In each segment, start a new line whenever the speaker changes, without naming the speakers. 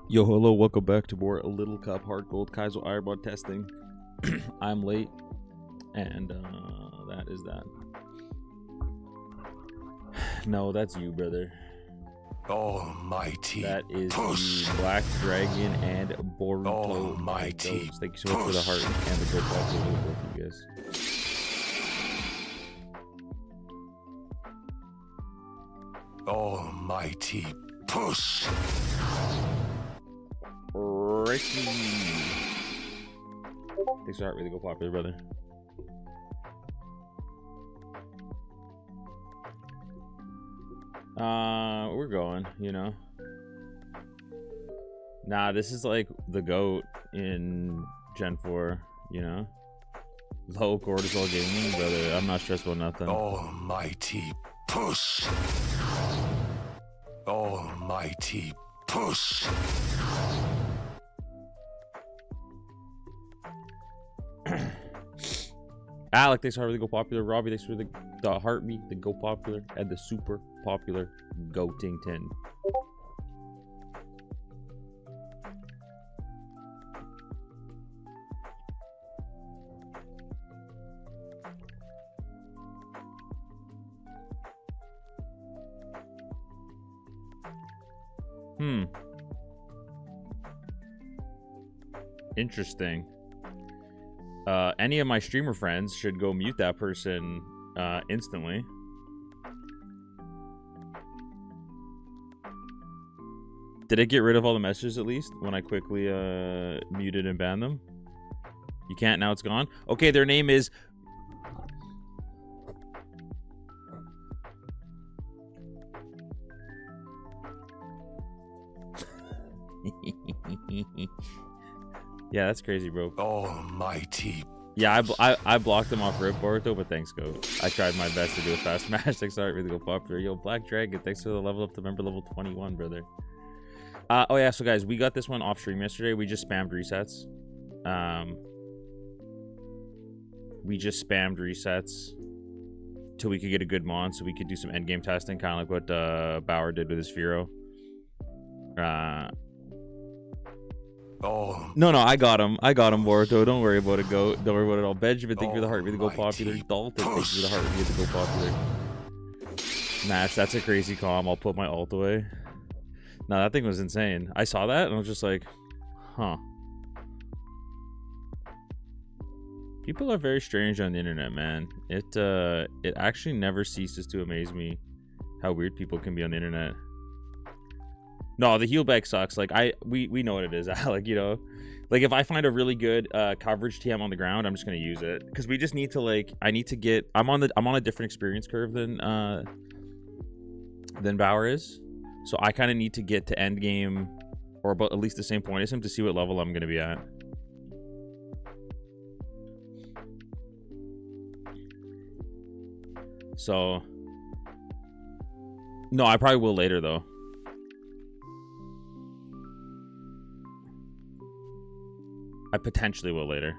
Yo, hello, welcome back to more Little Cup Hard Gold Kaizo Ironmon testing. I'm late, and that is that. No, that's you, brother.
Almighty.
That is
Push.
you, Black Dragon and Boruto.
Almighty.
Thank you so much for the heart and the gold box for both of you guys.
Almighty. Push.
Ricky. Thanks for heart, really go popular, brother. We're going, you know. Nah, this is like the GOAT in Gen 4, you know. Low cortisol gaming, brother. I'm not stressed about nothing.
Almighty. Push. Almighty. Push.
Alec, thanks for really go popular. Robbie, thanks for the heartbeat, the go popular, and the super popular go ting 10. Interesting. Any of my streamer friends should go mute that person instantly. Did it get rid of all the messages at least when I quickly muted and banned them? You can't, now it's gone? Okay, their name is... Yeah, that's crazy, bro.
Almighty.
Yeah, I blocked them off Rip Boruto, but thanks, go. I tried my best to do a fast match. Thanks, sorry, really go popular. Yo, Black Dragon, thanks for the level up to member level 21, brother. Oh yeah, so guys, we got this one off stream yesterday. We just spammed resets. We just spammed resets till we could get a good mon, so we could do some endgame testing, kind of like what Bauer did with his Firo. No, I got him, Boruto. Don't worry about it, go. Don't worry about it all. Benjamin, thank you for the heart, really go popular. Dalton, thank you for the heart, really go popular. Nash, that's a crazy comm. I'll put my ult away. No, that thing was insane. I saw that and I was just like, huh. People are very strange on the internet, man. It actually never ceases to amaze me how weird people can be on the internet. No, the heal back sucks. Like we know what it is, Alec, you know. Like if I find a really good coverage TM on the ground, I'm just gonna use it. Because we just need to like I'm on a different experience curve than Bauer is. So I kind of need to get to end game or about at least the same point as him to see what level I'm gonna be at. So no, I probably will later though. I potentially will later.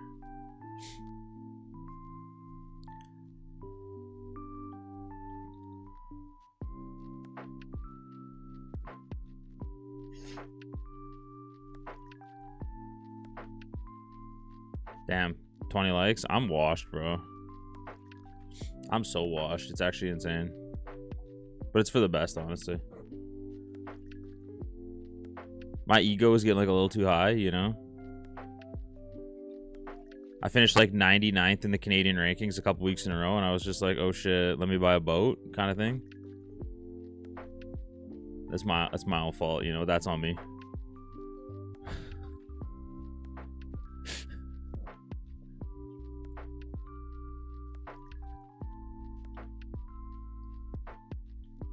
Damn, 20 likes. I'm washed, bro. I'm so washed. It's actually insane. But it's for the best, honestly. My ego is getting like a little too high, you know? I finished like 99th in the Canadian rankings a couple weeks in a row, and I was just like, oh shit, let me buy a boat kind of thing. That's my own fault, you know, that's on me.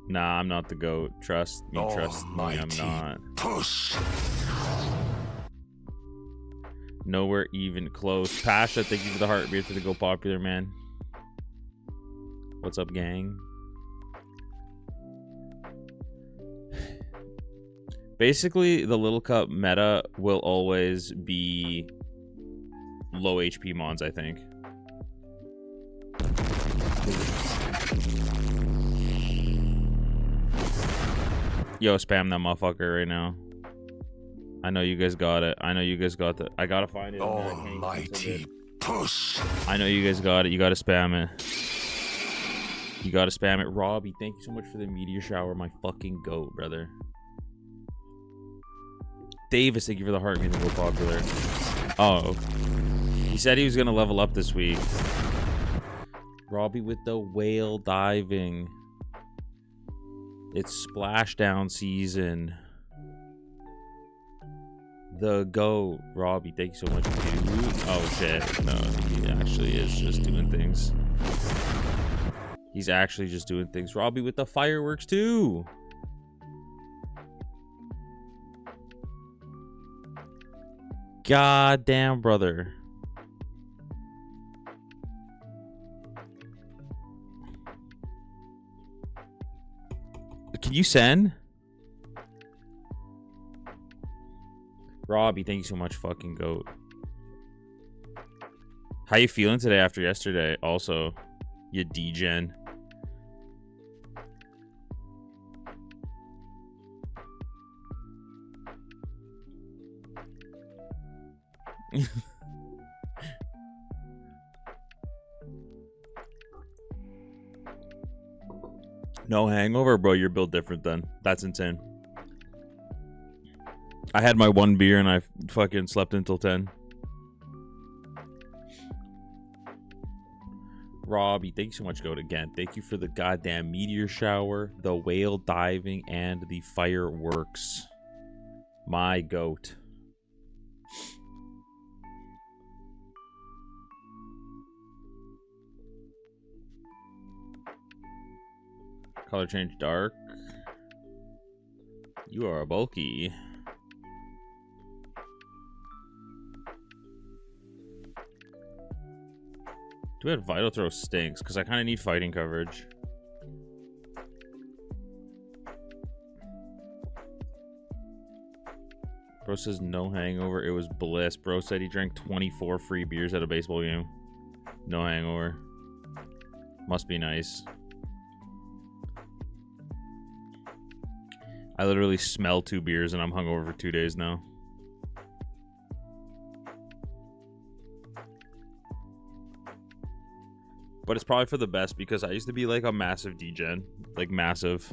Nah, I'm not the GOAT. Trust me, I'm not.
Push.
Nowhere even close. Pasha, thank you for the heartbeat for the go popular, man. What's up, gang? Basically, the Little Cup meta will always be low HP mons, I think. Yo, spam that motherfucker right now. I know you guys got it. I know you guys got the. I gotta find it.
Almighty push.
I know you guys got it. You gotta spam it. You gotta spam it. Robbie, thank you so much for the meteor shower. My fucking goat, brother. Davis, thank you for the heart. Music go popular. Oh, he said he was gonna level up this week. Robbie with the whale diving. It's splashdown season. The goat. Robbie, thank you so much, dude. Oh shit. No, he actually is just doing things. He's actually just doing things. Robbie with the fireworks too. God damn, brother. Can you send? Robbie, thank you so much, fucking goat. How you feeling today after yesterday? Also, you degen. No hangover, bro. You're built different then. That's insane. I had my one beer and I fucking slept until 10. Robbie, thank you so much, Goat, again. Thank you for the goddamn meteor shower, the whale diving, and the fireworks. My goat. Color change dark. You are bulky. Too bad Vital Throw stinks, because I kind of need fighting coverage. Bro says no hangover. It was bliss. Bro said he drank 24 free beers at a baseball game. No hangover. Must be nice. I literally smell 2 beers and I'm hungover for 2 days now. But it's probably for the best because I used to be like a massive degen. Like massive.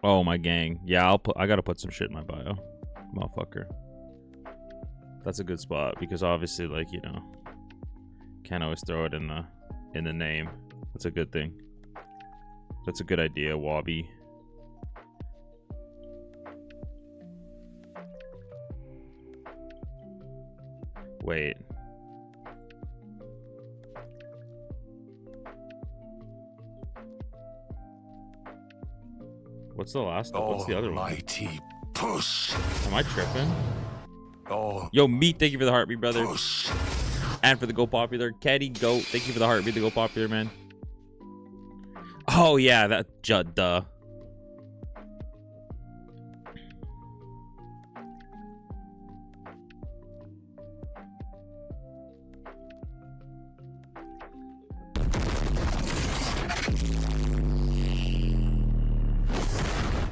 Oh, my gang. Yeah, I gotta put some shit in my bio. Motherfucker. That's a good spot because obviously, like, you know, can't always throw it in the name. That's a good thing. That's a good idea, Wobby. Wait. What's the last one? What's the other one?
Almighty push.
Am I tripping?
Oh,
Yo, Meat, thank you for the heartbeat, brother.
push.
And for the Go Popular. Caddy Goat, thank you for the heartbeat, the Go Popular, man. Oh, yeah, that duh.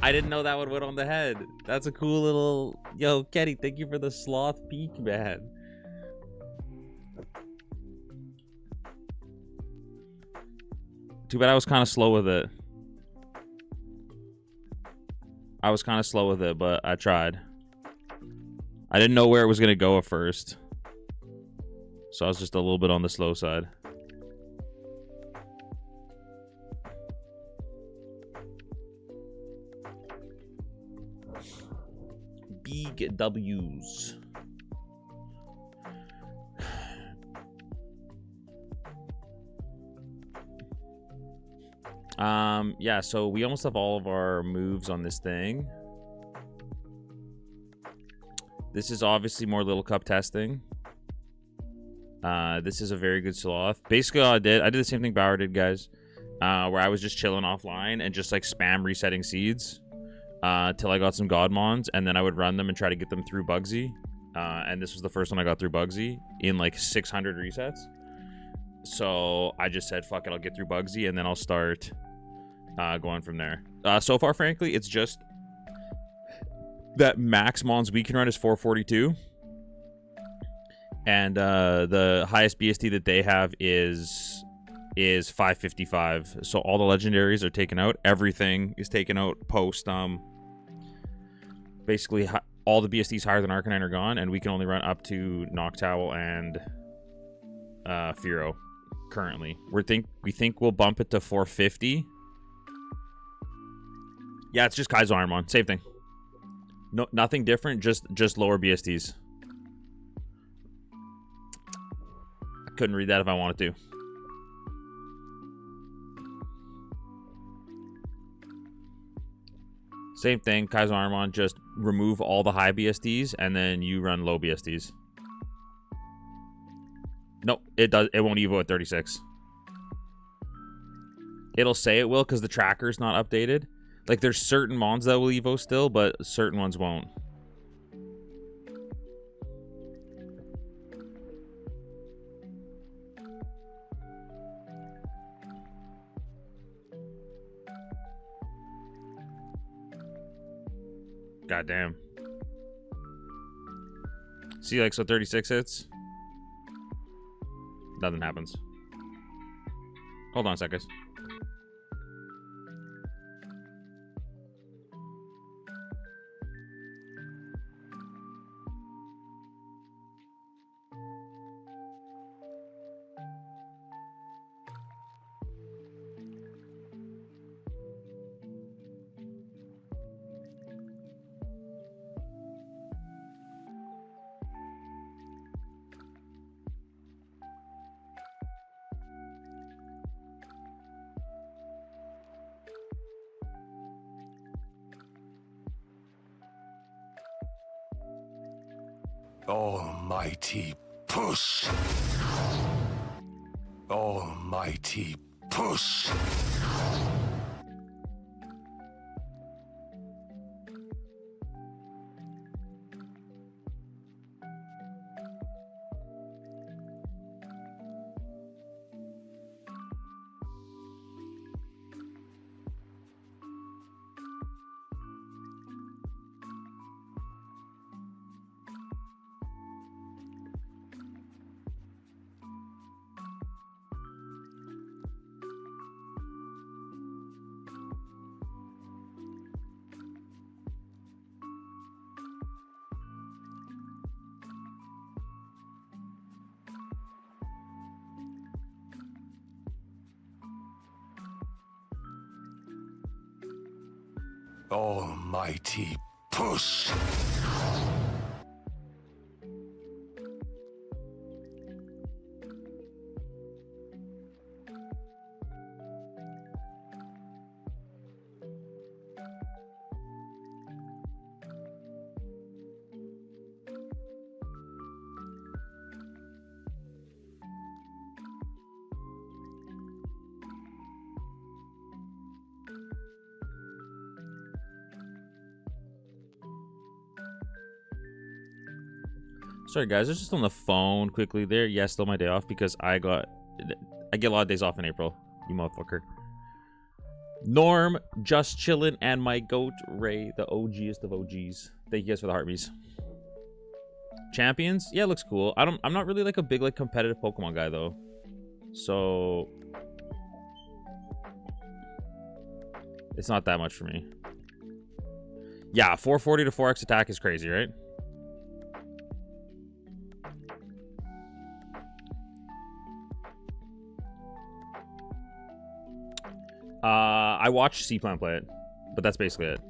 I didn't know that one went on the head. That's a cool little... Yo, Kenny, thank you for the sloth peek, man. Too bad I was kind of slow with it. I was kind of slow with it, but I tried. I didn't know where it was going to go at first. So I was just a little bit on the slow side. league W's. Yeah, so we almost have all of our moves on this thing. This is obviously more Little Cup testing. This is a very good sloth. Basically, all I did the same thing Bauer did, guys. Where I was just chilling offline and just like spam resetting seeds till I got some Godmons, and then I would run them and try to get them through Bugsy. And this was the first one I got through Bugsy in like 600 resets. So I just said, fuck it, I'll get through Bugsy, and then I'll start going from there. So far, frankly, it's just that max Mons we can run is 442. And the highest BST that they have is 555. So all the legendaries are taken out. Everything is taken out post. Basically, all the BSTs higher than Arcanine are gone, and we can only run up to Noctowl and Fearow currently. We think we'll bump it to 450. Yeah, it's just Kaizo Ironmon. Same thing. No, nothing different. Just lower BSTs. I couldn't read that if I wanted to. Same thing, Kaizo Ironmon, just remove all the high BSTs and then you run low BSTs. Nope, it won't evo at 36. It'll say it will because the tracker's not updated. Like, there's certain mons that will evo still, but certain ones won't. God damn. See, like, so 36 hits. Nothing happens. Hold on a sec, guys.
Almighty push. Almighty push. Almighty push.
Sorry, guys. I was just on the phone quickly there. Yeah, still my day off because I get a lot of days off in April. You motherfucker. Norm, just chilling, and my goat Ray, the OGest of OGs. Thank you guys for the heartbeats. Champions, yeah, it looks cool. I'm not really like a big like competitive Pokemon guy though, so it's not that much for me. Yeah, 440 to 4x attack is crazy, right? I watched C-Plan play it, but that's basically it.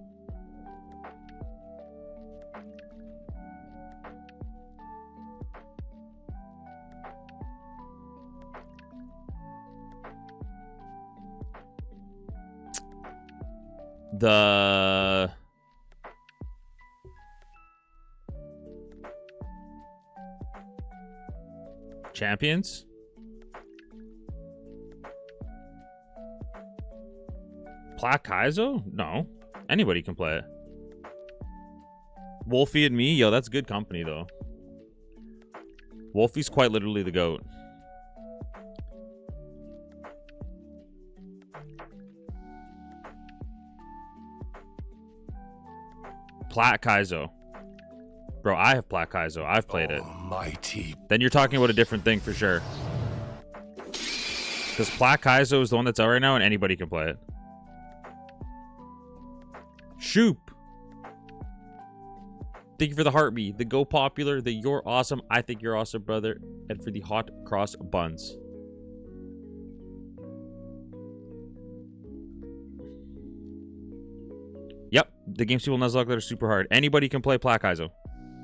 The champions? Black Kaizo? No. Anybody can play it. Wolfie and me? Yo, that's good company, though. Wolfie's quite literally the GOAT. Plat Kaizo. Bro, I have Plat Kaizo. I've played it.
Almighty.
Then you're talking about a different thing for sure. Because Plat Kaizo is the one that's out right now and anybody can play it. Shoop. Thank you for the heartbeat, the Go Popular, the You're Awesome, I Think You're Awesome, brother, and for the hot cross buns. Yep, the games people Nuzlocke that are super hard. Anybody can play Plat Kaizo.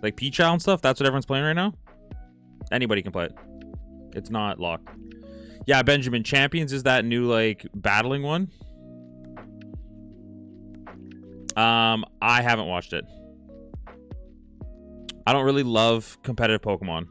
Like P-Chow and stuff, that's what everyone's playing right now. Anybody can play it. It's not locked. Yeah, Benjamin, Champions is that new, like, battling one. I haven't watched it. I don't really love competitive Pokemon.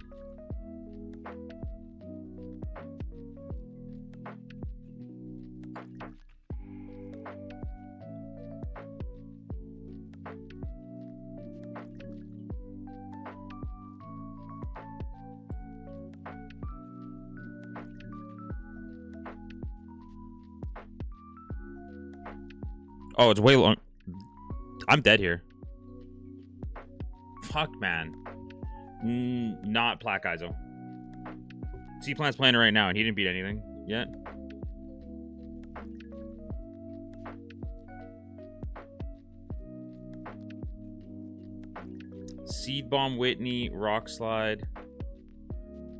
Oh, it's way long. I'm dead here. Fuck, man. Not Plat Kaizo. C-Plant's playing it right now, and he didn't beat anything yet. Seed Bomb, Whitney, Rock Slide,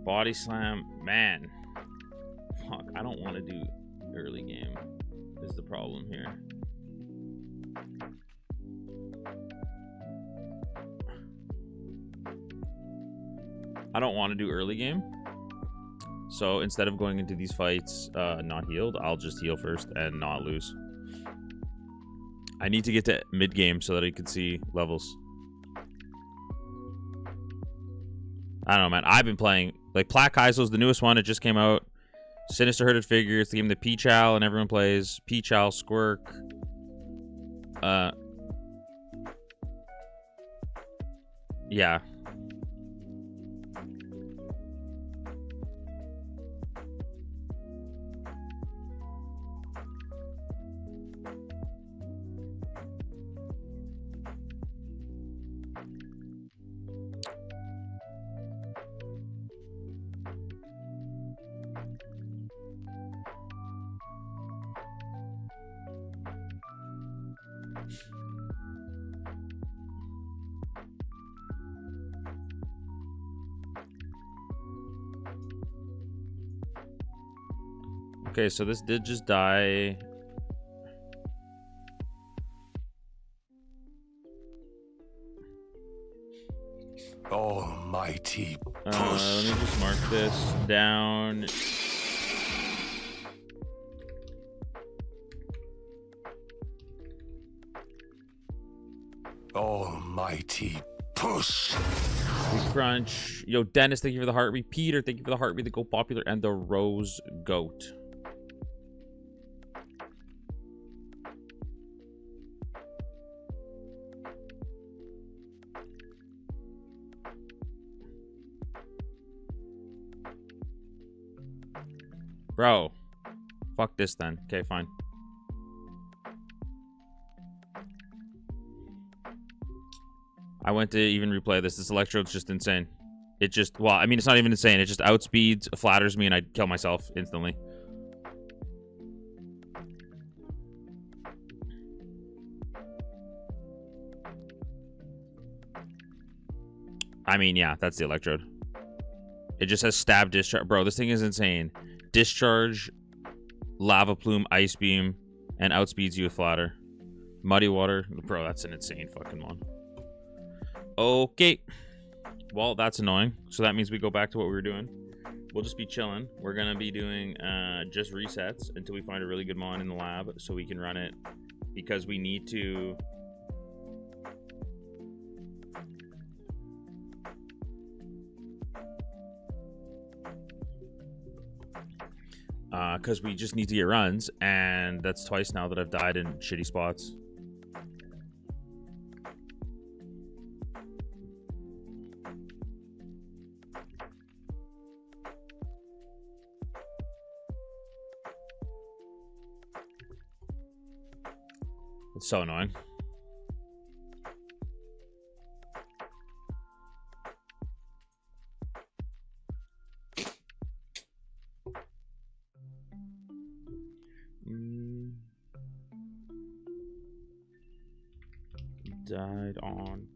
Body Slam. Man. Fuck, I don't want to do early game is the problem here. I don't want to do early game. So instead of going into these fights not healed, I'll just heal first and not lose. I need to get to mid game so that I can see levels. I don't know, man. I've been playing like Plat Kaizo's the newest one. It just came out. Sinister Hooded Figure. It's the game that P-Chow and everyone plays. P-Chow, Squirk. Yeah. Okay, so this did just die.
Almighty
Let
push.
me just mark this down.
Almighty push.
We crunch. Yo, Dennis, thank you for the heartbeat. Peter, thank you for the heartbeat, the Go Popular, and the Rose Goat. Bro. Fuck this then. Okay, fine. I went to even replay this. This Electrode's just insane. It just, well, I mean, it's not even insane. It just outspeeds, flatters me, and I kill myself instantly. I mean, yeah, that's the Electrode. It just has stab, discharge. Bro, this thing is insane. Discharge, lava plume, ice beam, and outspeeds you with flatter. Muddy water. Bro, that's an insane fucking one. Okay. Well, that's annoying. So that means we go back to what we were doing. We'll just be chilling. We're going to be doing just resets until we find a really good mon in the lab so we can run it because we need to. Because we just need to get runs, and that's twice now that I've died in shitty spots. It's so annoying. Died on.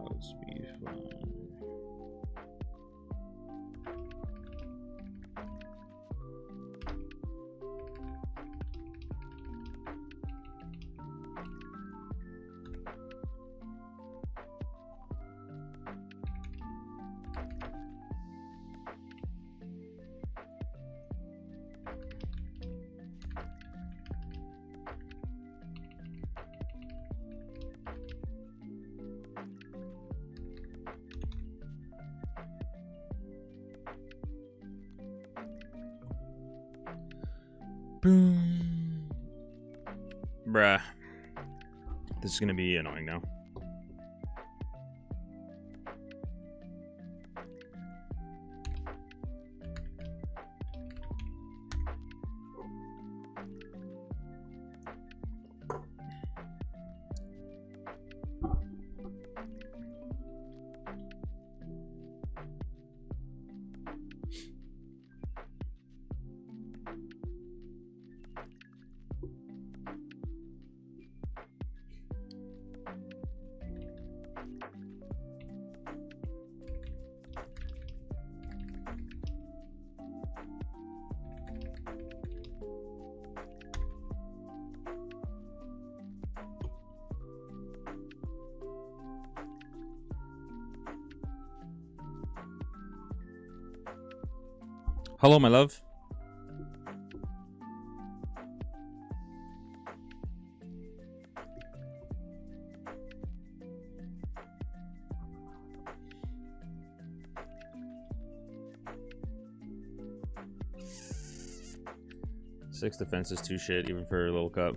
Outspeed flying. Boom. Bruh. This is gonna be annoying now. Hello, my love. Six defense is too shit, even for a little cup.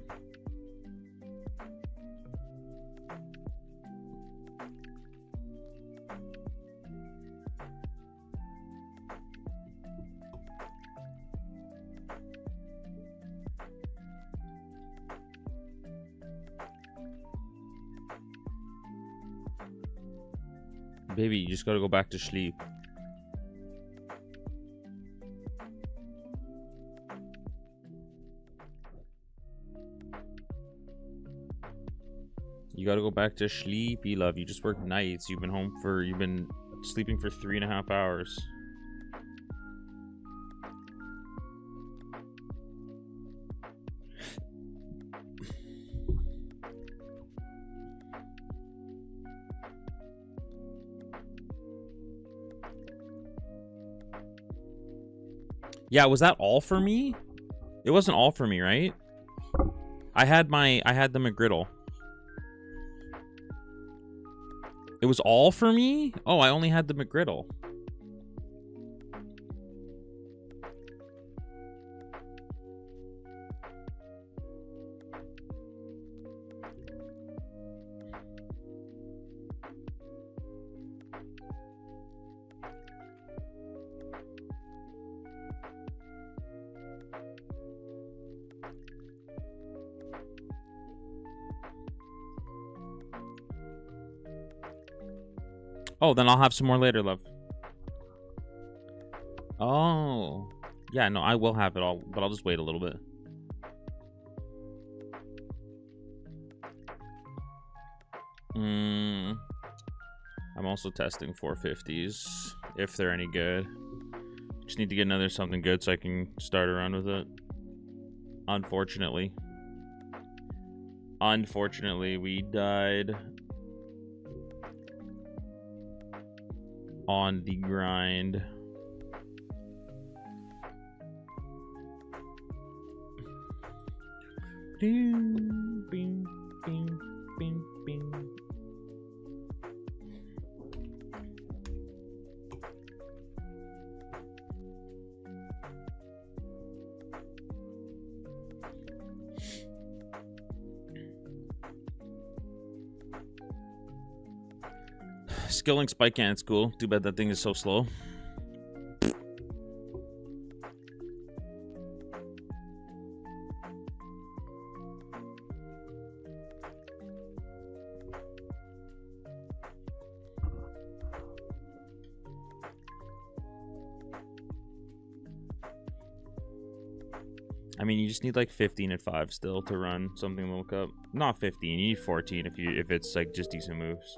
Baby, you just gotta go back to sleep. You gotta go back to sleepy, love. You just worked nights. You've been sleeping for 3.5 hours. Yeah, was that all for me? It wasn't all for me, right? I had the McGriddle. It was all for me? Oh, I only had the McGriddle. Oh, then I'll have some more later, love. Oh. Yeah, no, I will have it all, but I'll just wait a little bit. I'm also testing 450s, if they're any good. Just need to get another something good so I can start around with it. Unfortunately, we died. on the grind. Bing, bing, bing, bing, bing. Skilling spike cannon's cool. Too bad that thing is so slow. I mean, you just need like 15 at 5 still to run something to look up. Not 15, you need 14 if it's like just decent moves.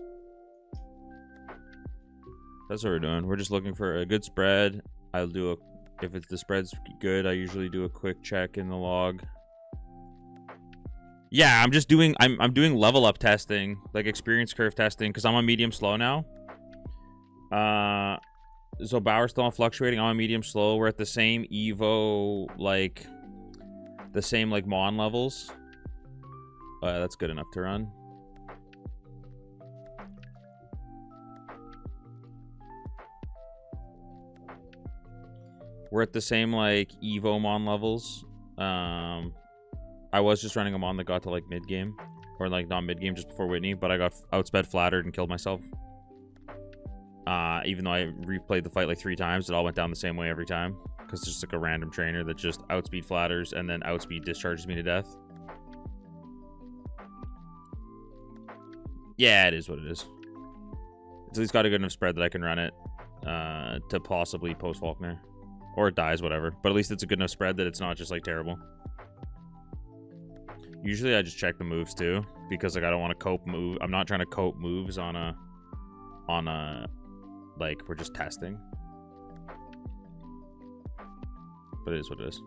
That's what we're doing. We're just looking for a good spread. I'll do a, if it's the spread's good, I usually do a quick check in the log. Yeah, I'm just doing I'm doing level up testing, like experience curve testing, because I'm on medium slow now. So Bauer's still on fluctuating. I'm on medium slow. We're at the same Evo, like the same like Mon levels. That's good enough to run. We're at the same like Evo Mon levels. I was just running a Mon that got to like mid game, or like not mid game, just before Whitney, but I got outsped flattered and killed myself. Even though I replayed the fight like 3 times, it all went down the same way every time. Because it's just like a random trainer that just outspeed flatters and then outspeed discharges me to death. Yeah, it is what it is. It's at least got a good enough spread that I can run it to possibly post Faulkner. Or it dies, whatever. But at least it's a good enough spread that it's not just like terrible. Usually I just check the moves too, because like I don't want to cope move. I'm not trying to cope moves on a like we're just testing. But it is what it is.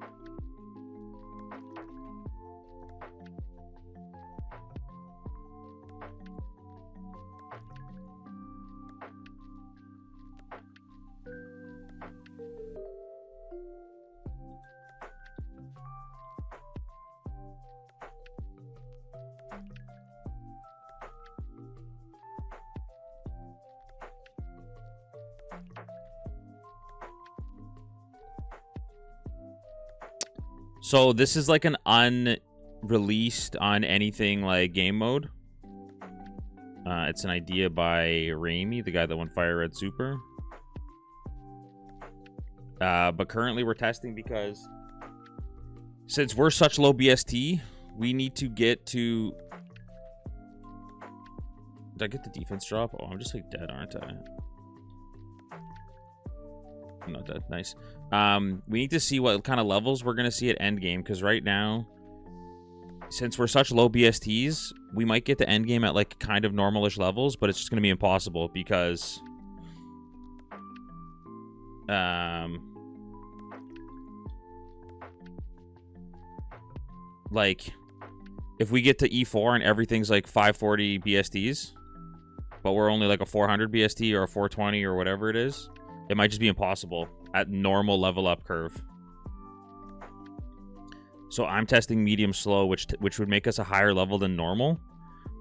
So this is like an unreleased on anything like game mode. It's an idea by Raimi, the guy that won Fire Red Super. But currently we're testing because since we're such low BST, we need to get to... Did I get the defense drop? Oh, I'm just like dead, aren't I? I'm not dead. Nice. We need to see what kind of levels we're going to see at endgame, because right now, since we're such low BSTs, we might get to endgame at like kind of normalish levels, but it's just going to be impossible because like if we get to E4 and everything's like 540 BSTs, but we're only like a 400 BST or a 420 or whatever it is, it might just be impossible at normal level up curve. So I'm testing medium slow, which would make us a higher level than normal,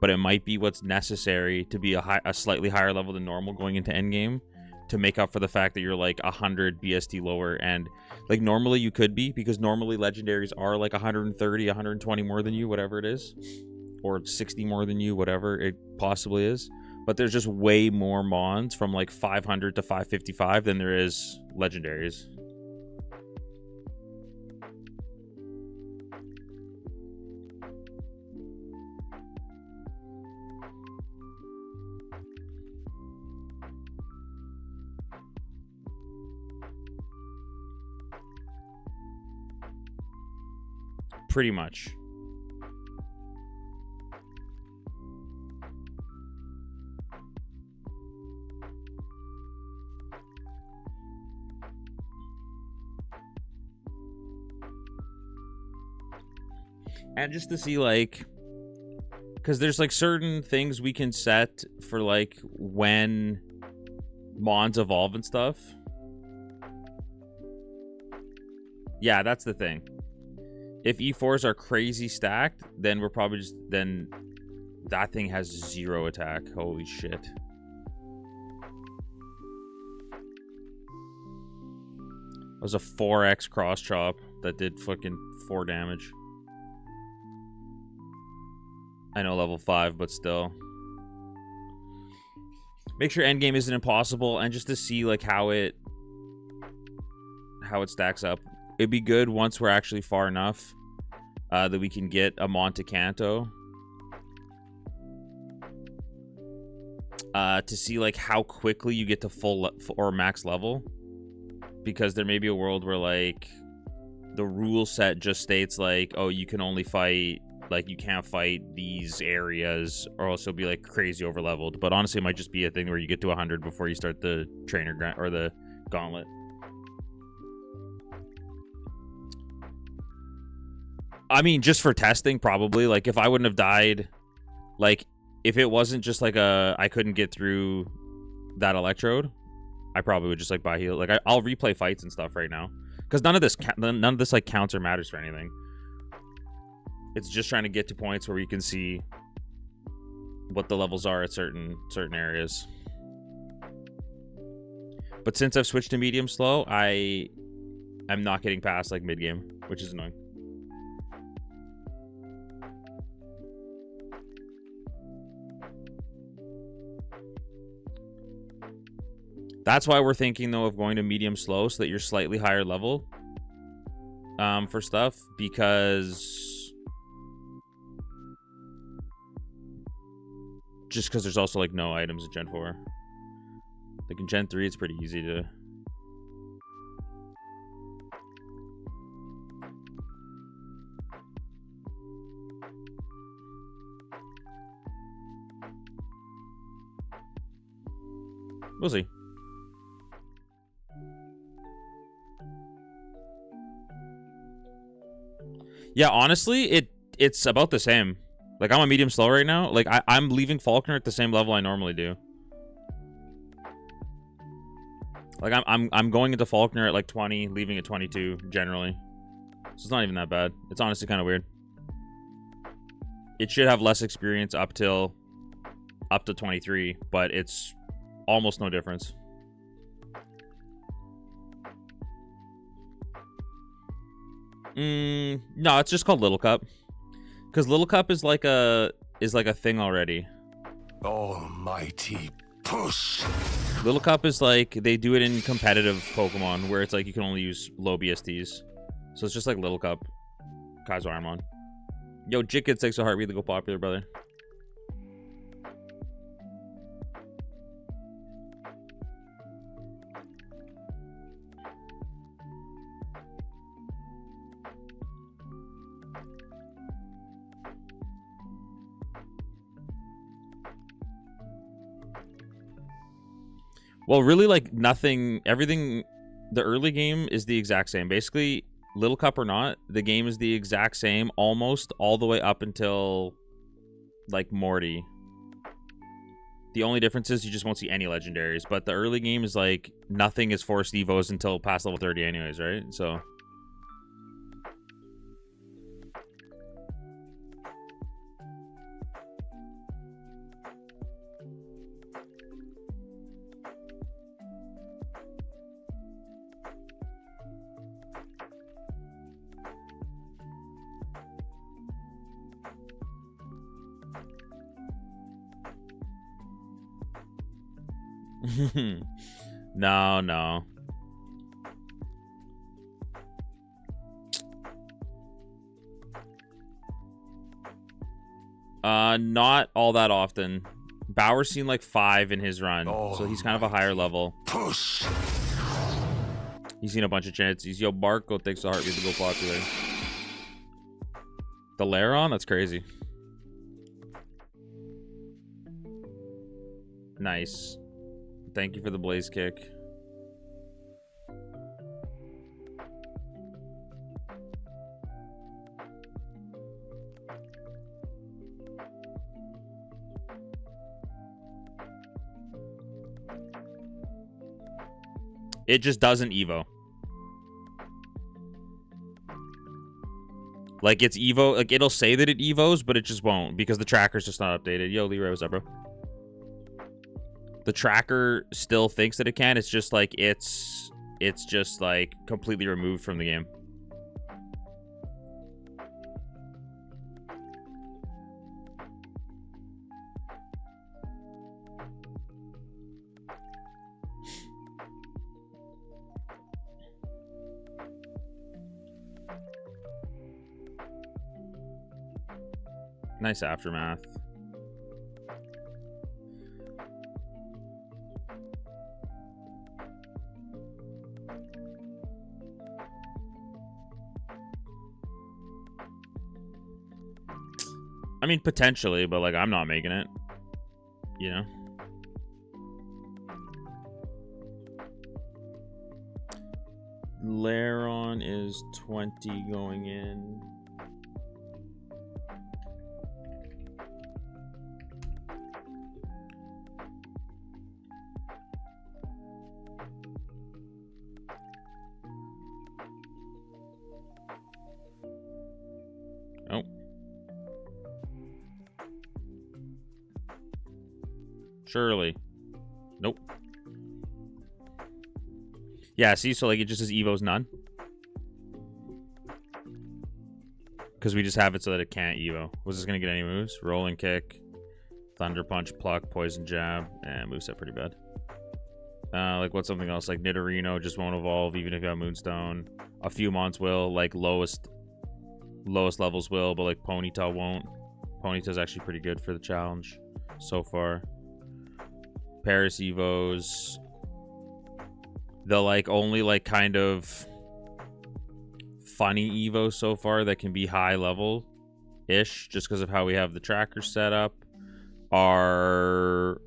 but it might be what's necessary to be a slightly higher level than normal going into endgame to make up for the fact that you're like 100 BST lower. And like normally you could be, because normally legendaries are like 130, 120 more than you, whatever it is, or 60 more than you, whatever it possibly is. But there's just way more Mons from like 500 to 555 than there is legendaries. Pretty much. And just to see like, because there's like certain things we can set for like when Mons evolve and stuff. Yeah, that's the thing. If E4s are crazy stacked, then we're probably just... Then that thing has 0 attack. Holy shit. That was a 4x cross chop that did fucking 4 damage. I know level 5, but still. Make sure endgame isn't impossible, and just to see like how it stacks up. It'd be good once we're actually far enough that we can get a Monte Canto to see like how quickly you get to full or max level, because there may be a world where like the rule set just states like, oh, you can only fight, like you can't fight these areas, or else you'll be like crazy over leveled. But honestly, it might just be a thing where you get to 100 before you start the trainer or the gauntlet. I mean, just for testing, probably. Like, if I wouldn't have died, like, if it wasn't just like I couldn't get through that electrode, I probably would just like buy heal. Like, I'll replay fights and stuff right now, because none of this like counts or matters for anything. It's just trying to get to points where we can see what the levels are at certain areas. But since I've switched to medium slow, I'm not getting past like mid game, which is annoying. That's why we're thinking, though, of going to medium slow so that you're slightly higher level for stuff, because just because there's also like no items in Gen 4. Like in Gen 3, it's pretty easy to... We'll see. Yeah, honestly, it's about the same. Like, I'm a medium slow right now. Like, I'm leaving Faulkner at the same level I normally do. Like, I'm going into Faulkner at like 20, leaving at 22 generally. So it's not even that bad. It's honestly kind of weird. It should have less experience up to 23, but it's almost no difference. No, it's just called Little Cup, because Little Cup is like a thing already.
Almighty push.
Little Cup is like, they do it in competitive Pokemon where it's like you can only use low BSTs, so it's just like Little Cup. Kaizo Ironmon. Yo, Jitkid takes a heartbeat to go popular, brother. Well, really, like, nothing, everything, the early game is the exact same. Basically, Little Cup or not, the game is the exact same, almost, all the way up until, like, Morty. The only difference is you just won't see any legendaries, but the early game is, like, nothing is forced evos until past level 30 anyways, right? So... No. Not all that often. Bauer's seen like 5 in his run, so he's kind of a higher level.
Push.
He's seen a bunch of chances. Yo, Barco takes the heartbeat to go popular. The Laron? That's crazy. Nice. Thank you for the blaze kick. It just doesn't Evo. Like, it's Evo. Like, it'll say that it Evos, but it just won't because the tracker's just not updated. Yo, Leroy, what's up, bro? The tracker still thinks that it can. It's just like, it's just like completely removed from the game. Nice aftermath. I mean, potentially, but like, I'm not making it. You know? Laron is 20 going in. Oh. Surely. Nope. Yeah, see, so like it just says Evo's none. Because we just have it so that it can't Evo. Was this going to get any moves? Rolling kick, Thunder Punch, Pluck, Poison Jab, and moveset pretty bad. Like what's something else? Like Nidorino just won't evolve even if you have Moonstone. A few mons will, like lowest levels will, but like Ponyta won't. Ponyta's actually pretty good for the challenge so far. Paris Evos. The like only like kind of funny Evo so far that can be high level ish just because of how we have the tracker set up are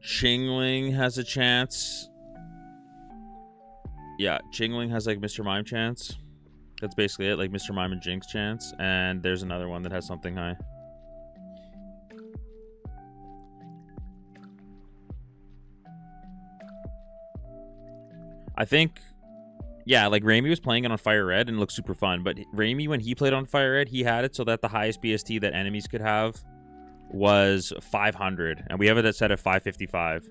Chingling has a chance. Yeah, Chingling has like Mr. Mime chance. That's basically it, like Mr. Mime and Jinx chance. And there's another one that has something high. I think, yeah, like Raimi was playing it on Fire Red and it looked super fun. But Raimi, when he played on Fire Red, he had it so that the highest BST that enemies could have was 500. And we have it set at 555.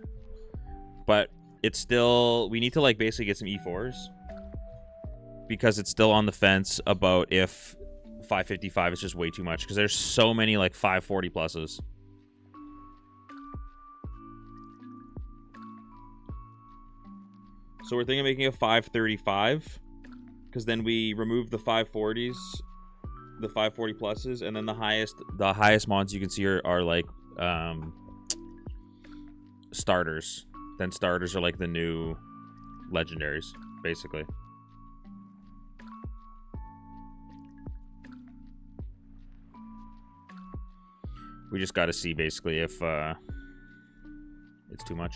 But it's still, we need to like basically get some E4s. Because it's still on the fence about if 555 is just way too much. Because there's so many like 540 pluses. So we're thinking of making a 535, because then we remove the 540s, the 540 pluses, and then the highest mods you can see are like starters. Then starters are like the new legendaries, basically. We just got to see basically if it's too much.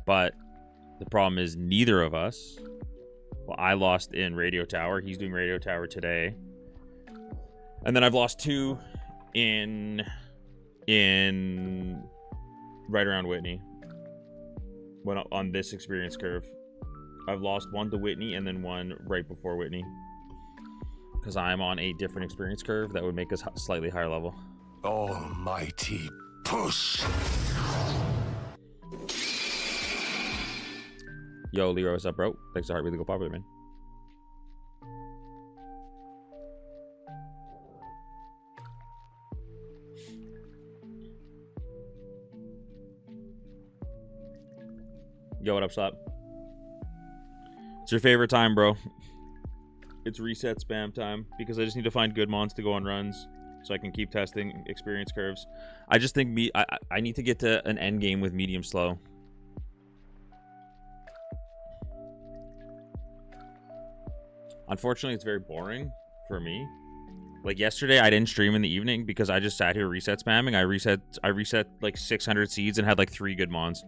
But the problem is neither of us. Well, I lost in Radio Tower. He's doing Radio Tower today. And then I've lost 2 in right around Whitney. When on this experience curve. I've lost 1 to Whitney and then 1 right before Whitney. Because I'm on a different experience curve that would make us slightly higher level.
Almighty push.
Yo, Leroy, what's up, bro? Thanks to Heart really go popular, man. Yo, what up, Slap? It's your favorite time, bro. It's reset spam time because I just need to find good mons to go on runs so I can keep testing experience curves. I just think I need to get to an end game with medium slow. Unfortunately, it's very boring for me. Like yesterday, I didn't stream in the evening because I just sat here reset spamming. I reset like 600 seeds and had like 3 good mons.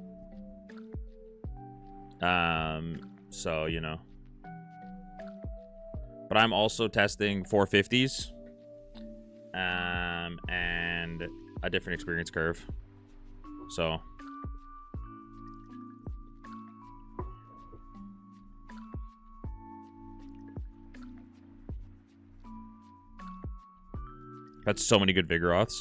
So, you know. But I'm also testing 450s. And a different experience curve. So, That's so many good Vigoroths.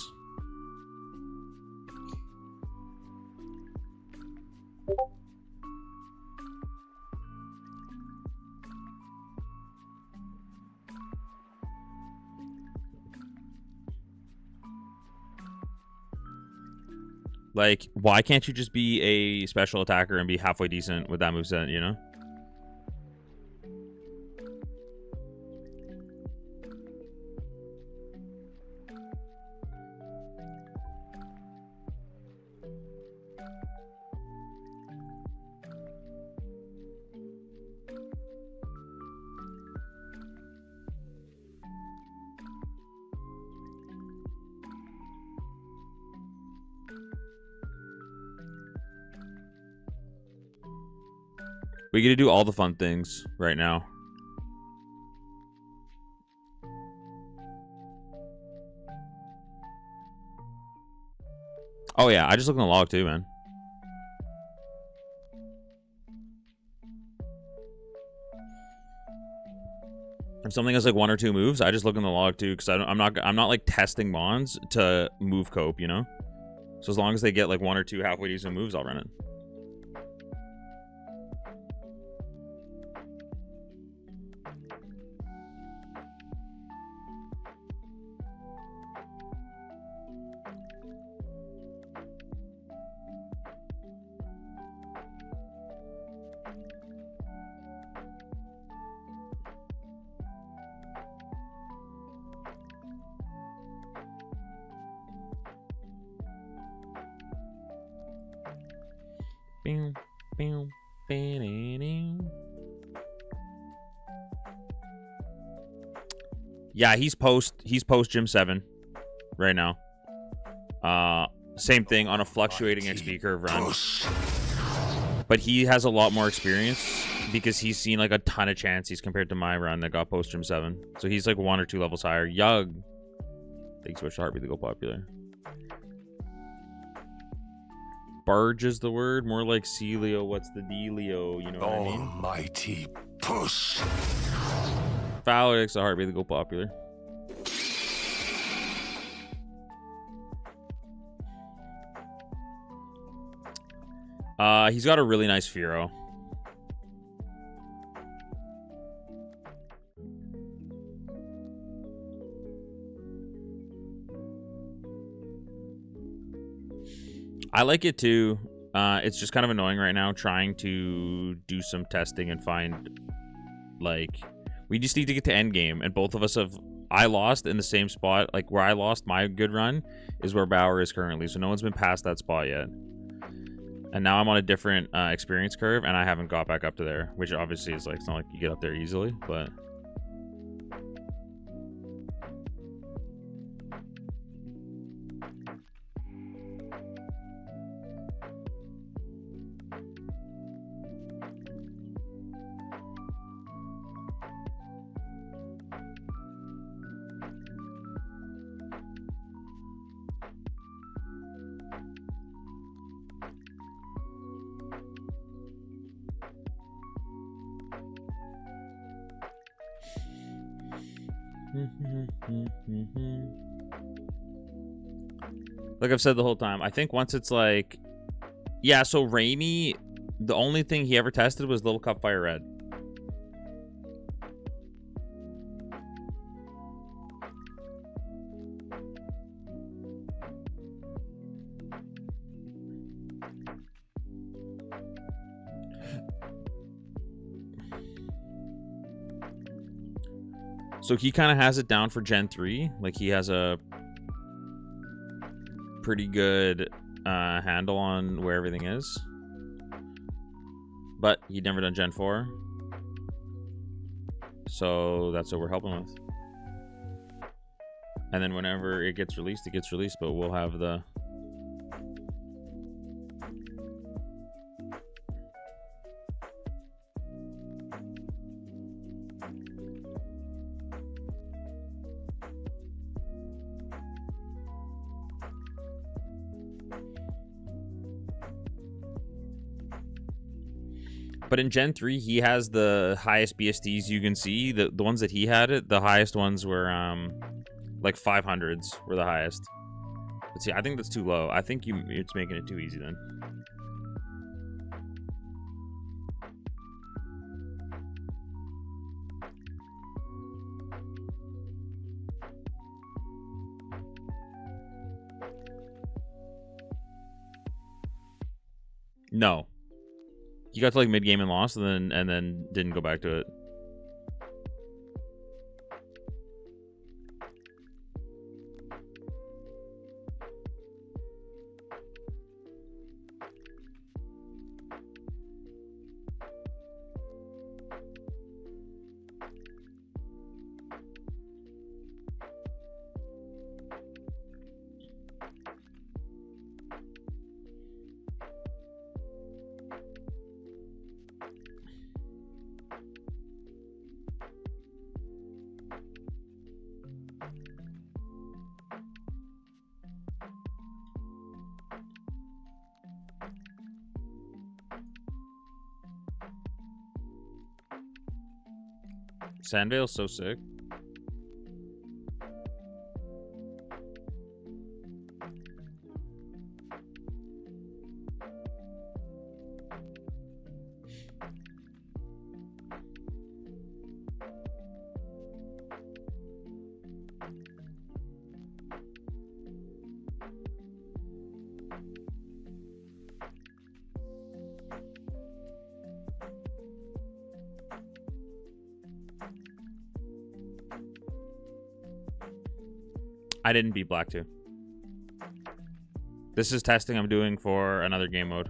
Like, why can't you just be a special attacker and be halfway decent with that moveset, you know? We get to do all the fun things right now. Oh yeah, I just look in the log too, man. If something has like 1 or 2 moves, I just look in the log too, because I'm not like testing mons to move cope, you know. So as long as they get like 1 or 2 halfway decent moves, I'll run it. Yeah, he's post Gym 7 right now. Same thing on a fluctuating XP curve run. But he has a lot more experience because he's seen like a ton of chances compared to my run that got post Gym 7. So he's like 1 or 2 levels higher. Yug. Thanks so much to Heartbeat to go popular. Barge is the word, more like Celio. What's the dealio? You know what I mean?
Almighty push.
Fowler takes a Heartbeat to go popular. He's got a really nice Firo. I like it too. It's just kind of annoying right now trying to do some testing and find, like, we just need to get to end game, and both of us have. I lost in the same spot, like where I lost my good run is where Bauer is currently, so no one's been past that spot yet. And now I'm on a different experience curve, and I haven't got back up to there, which obviously is like, it's not like you get up there easily, but. Like I've said the whole time, I think once it's like, yeah, so Rainy, the only thing he ever tested was Little Cup Fire Red. So he kind of has it down for Gen 3. Like, he has a pretty good handle on where everything is. But he'd never done Gen 4. So that's what we're helping with. And then whenever it gets released, it gets released. But we'll have the... But in Gen 3, he has the highest BSTs you can see. The ones that he had, the highest ones were Like 500s were the highest. But see, I think that's too low. I think it's making it too easy then. No. You got to like mid game and lost, and then didn't go back to it. Sandvale's so sick. I didn't beat Black 2. This is testing I'm doing for another game mode.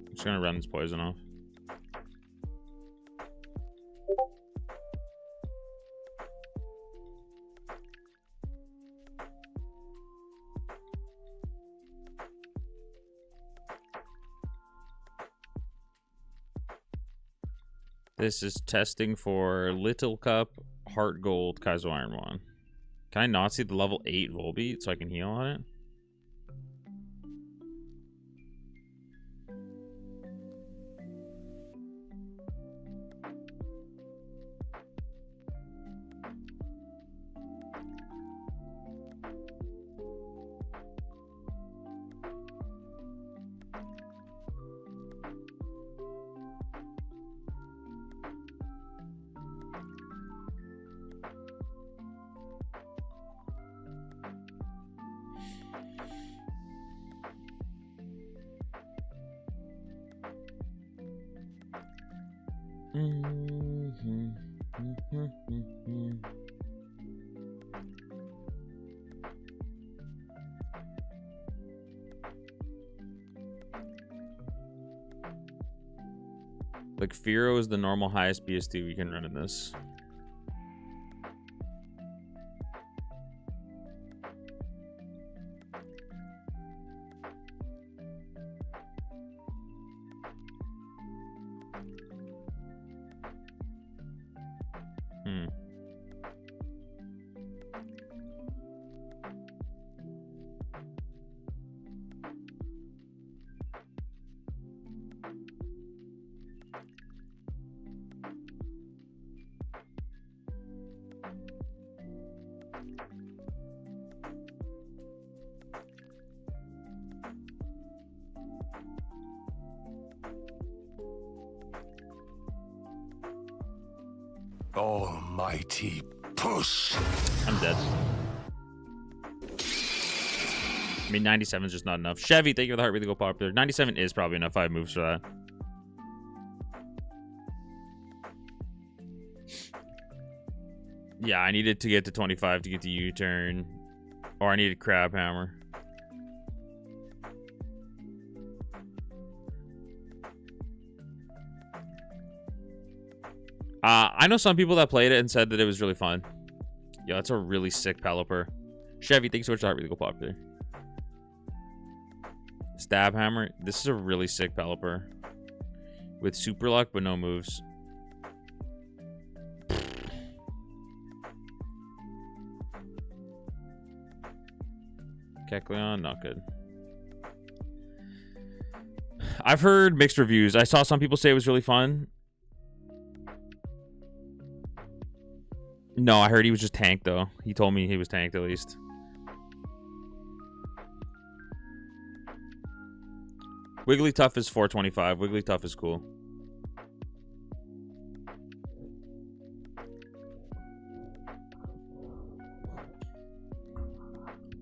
I'm just gonna run this poison off. This is testing for Little Cup, Heart Gold, Kaizo Ironmon. Can I not see the level 8 Volbeat so I can heal on it? Like, Firo is the normal highest BSD we can run in this.
Almighty push.
I'm dead. I mean, 97 is just not enough. Chevy, thank you for the heart. Really go popular. 97 is probably enough 5 moves for that. Yeah, I needed to get to 25 to get the U-turn. Or I needed Crab Hammer. I know some people that played it and said that it was really fun. Yeah, that's a really sick Pelipper. Chevy, thanks so much for that. Really go popular. Stab Hammer. This is a really sick Pelipper. With super luck, but no moves. Kecleon, not good. I've heard mixed reviews. I saw some people say it was really fun. No, I heard he was just tanked, though. He told me he was tanked, at least. Wigglytuff is 425. Wigglytuff is cool.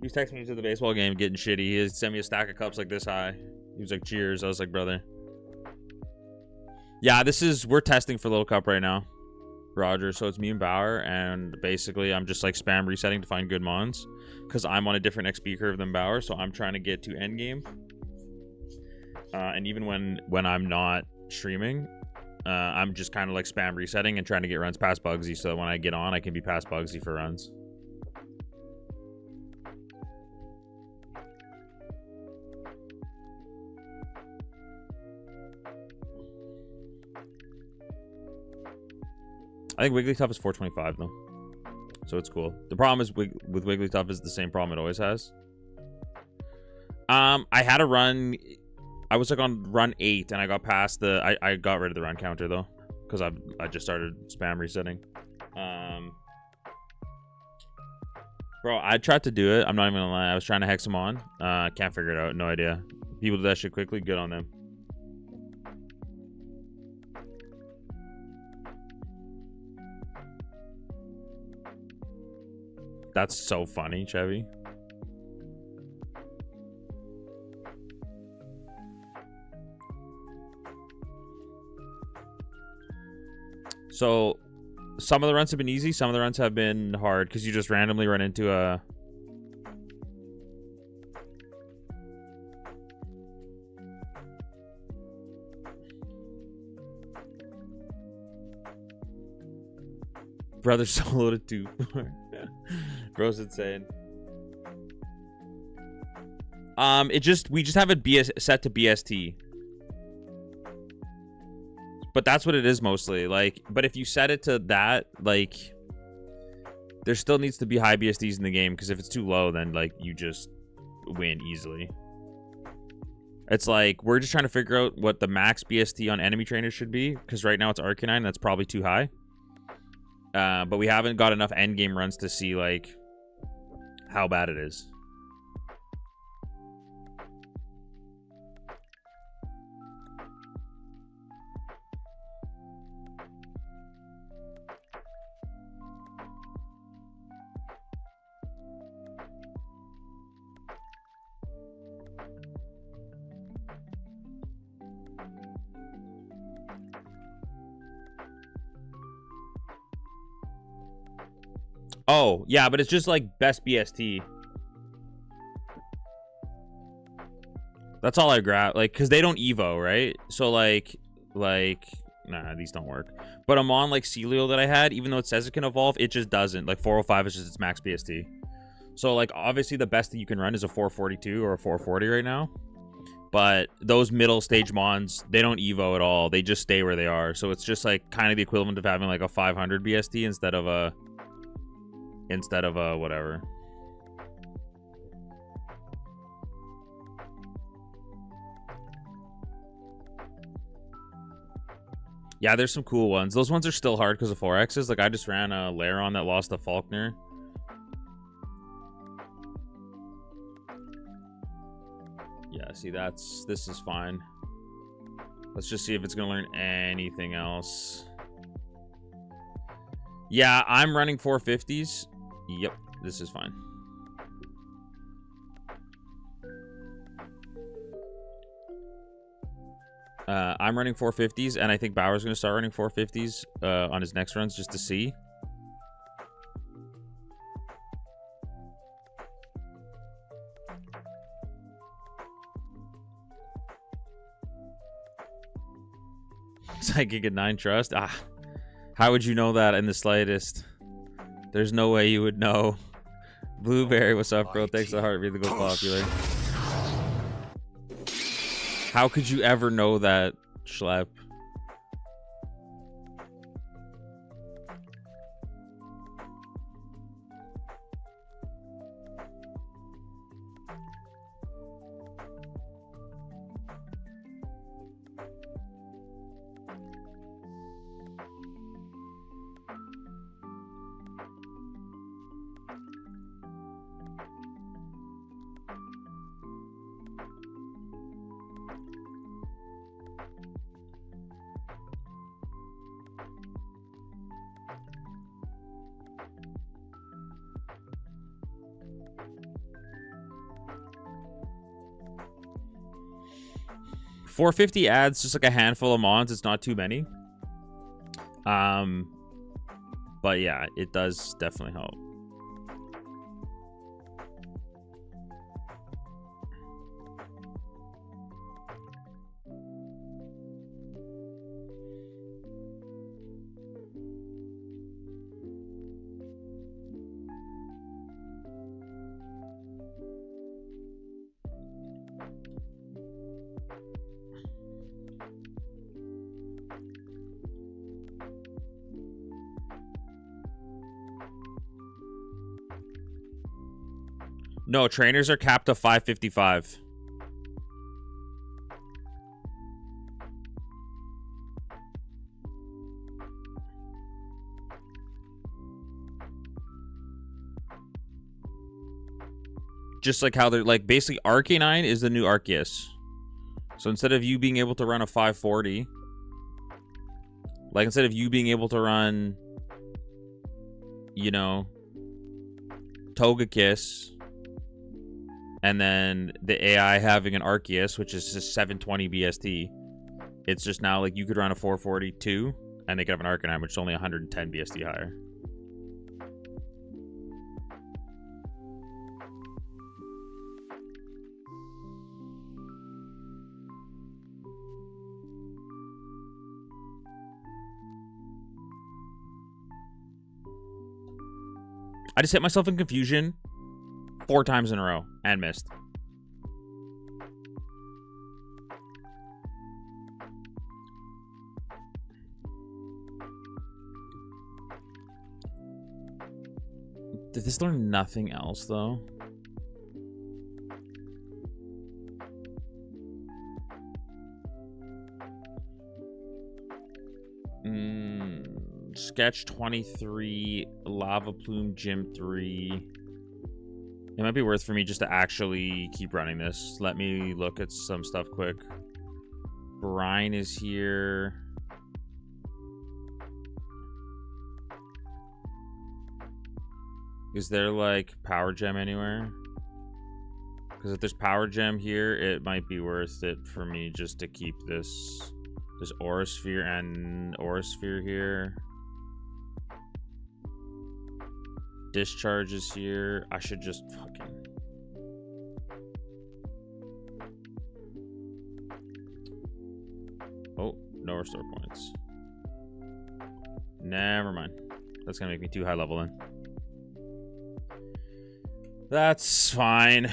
He was texting me to the baseball game getting shitty. He sent me a stack of cups like this high. He was like, cheers. I was like, brother. Yeah, we're testing for Little Cup right now, Roger. So it's me and Bauer, and basically I'm just like spam resetting to find good mons because I'm on a different XP curve than Bauer, so I'm trying to get to endgame. And even when I'm not streaming, I'm just kind of like spam resetting and trying to get runs past Bugsy, so that when I get on, I can be past Bugsy for runs. I think Wigglytuff is 425 though, so it's cool. The problem is with Wigglytuff is the same problem it always has. I had a run. I was like on run 8 and I got past the. I got rid of the run counter though, because I just started spam resetting. Bro, I tried to do it. I'm not even gonna lie. I was trying to hex him on. Can't figure it out. No idea. People do that shit quickly. Good on them. That's so funny, Chevy. So, some of the runs have been easy. Some of the runs have been hard because you just randomly run into a... Brother soloed to 2. Bro's insane. We just have it set to BST. But that's what it is mostly. Like, but if you set it to that, like, there still needs to be high BSTs in the game, because if it's too low, then like you just win easily. It's like we're just trying to figure out what the max BST on enemy trainers should be, because right now it's Arcanine, that's probably too high. But we haven't got enough endgame runs to see like how bad it is. Oh, yeah, but it's just like best BST. That's all I grab, like, because they don't Evo, right? So, like, nah, these don't work. But I'm on, like, Celio that I had, even though it says it can evolve, it just doesn't. Like, 405 is just its max BST. So, like, obviously the best that you can run is a 442 or a 440 right now. But those middle stage mons, they don't Evo at all. They just stay where they are. So it's just, like, kind of the equivalent of having, like, a 500 BST instead of a whatever. Yeah, there's some cool ones. Those ones are still hard because of 4Xs. Like, I just ran a Lairon that lost to Faulkner. Yeah, see, this is fine. Let's just see if it's gonna learn anything else. Yeah, I'm running 450s. Yep, this is fine. I'm running 450s, and I think Bauer's going to start running 450s on his next runs just to see. Psychic at 9 trust? Ah, how would you know that in the slightest? There's no way you would know. Blueberry, what's up, bro? Thanks to Heart, really go popular. How could you ever know that, Schlep? 450 adds just like a handful of mons. It's not too many. But yeah, it does definitely help. No, trainers are capped to 555. Just like how they're like basically Arcanine is the new Arceus. So instead of you being able to run a 540, like instead of you being able to run, you know, Togekiss, and then the AI having an Arceus, which is just 720 BST, it's just now like you could run a 442, and they could have an Arcanine, which is only 110 BST higher. I just hit myself in confusion 4 times in a row and missed. Did this learn nothing else, though? Sketch 23, Lava Plume, Gym 3. It might be worth for me just to actually keep running this. Let me look at some stuff quick. Brine is here. Is there like Power Gem anywhere? Because if there's Power Gem here, it might be worth it for me just to keep this. There's Aurasphere and Aurasphere here. Discharge is here. I should just fucking... Oh, no restore points. Never mind. That's gonna make me too high level then. That's fine.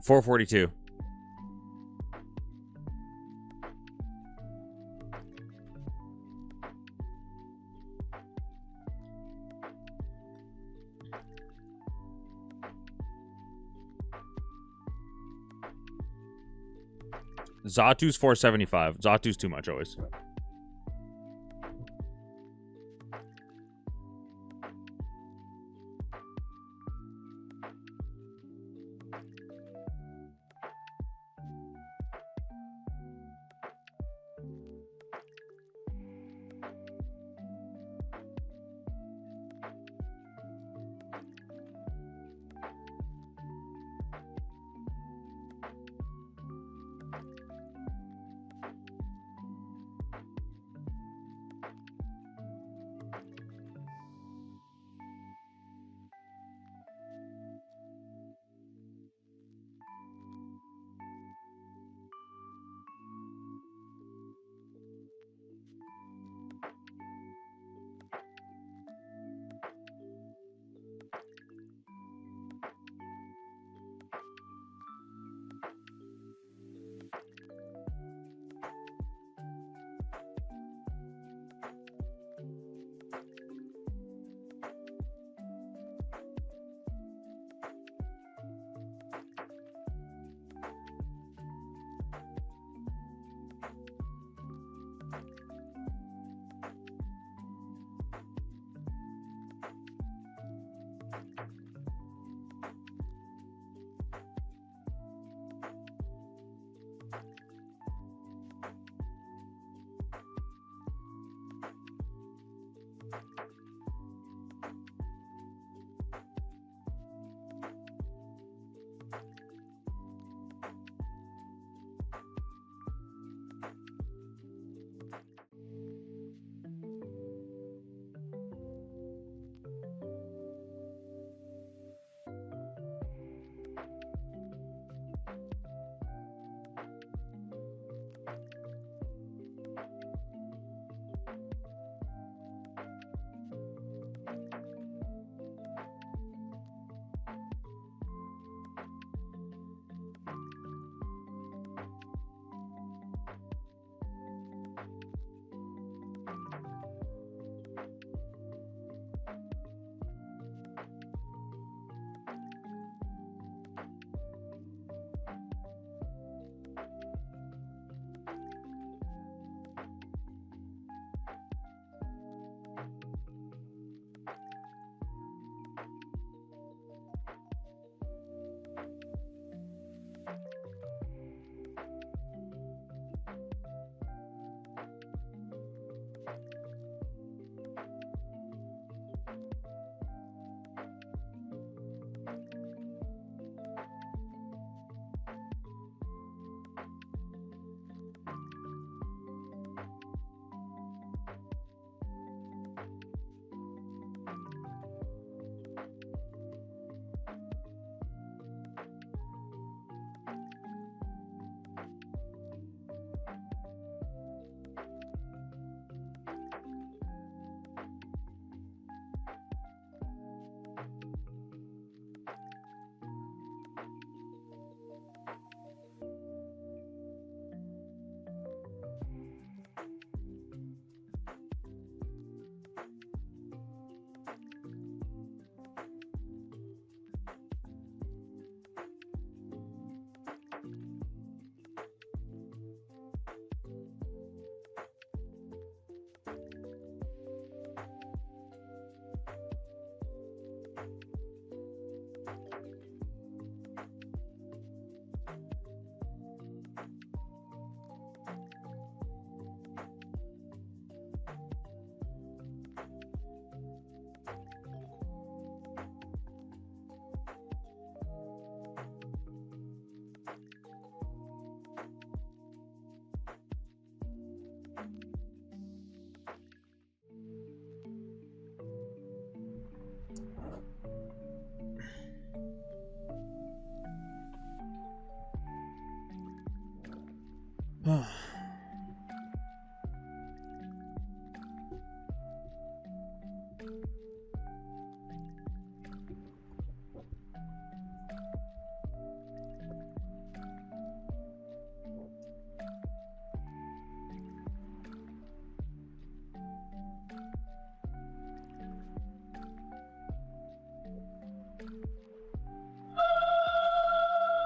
$442. Zatu's 475. Zatu's too much always.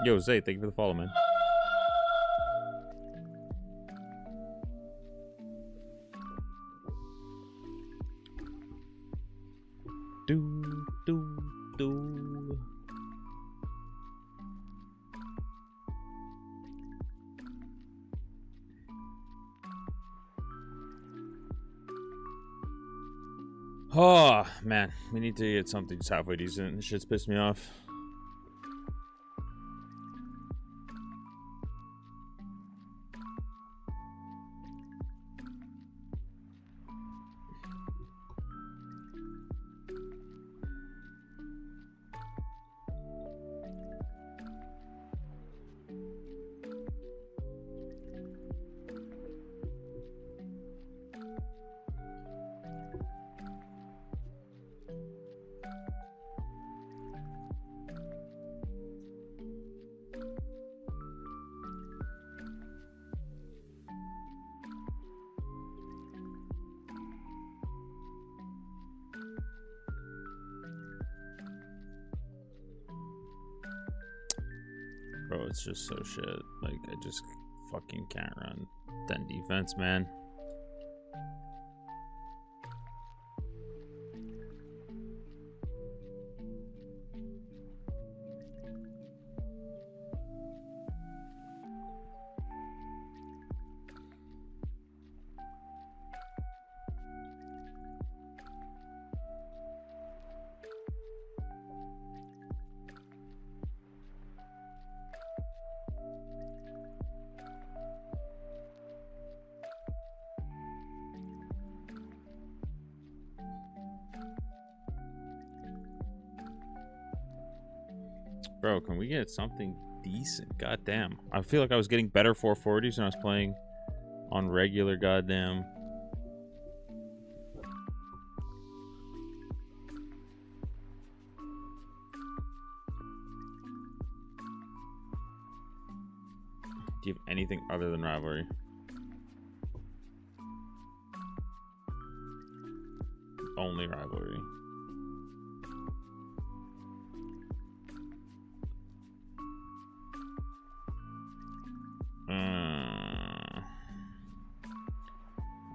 Yo, Zay, thank you for the follow, man. Do. Oh, man. We need to get something just halfway decent. This shit's pissed me off. Bro, it's just so shit. Like, I just fucking can't run 10 defense, man. Bro, can we get something decent? Goddamn. I feel like I was getting better 440s when I was playing on regular goddamn. Do you have anything other than rivalry? Only rivalry.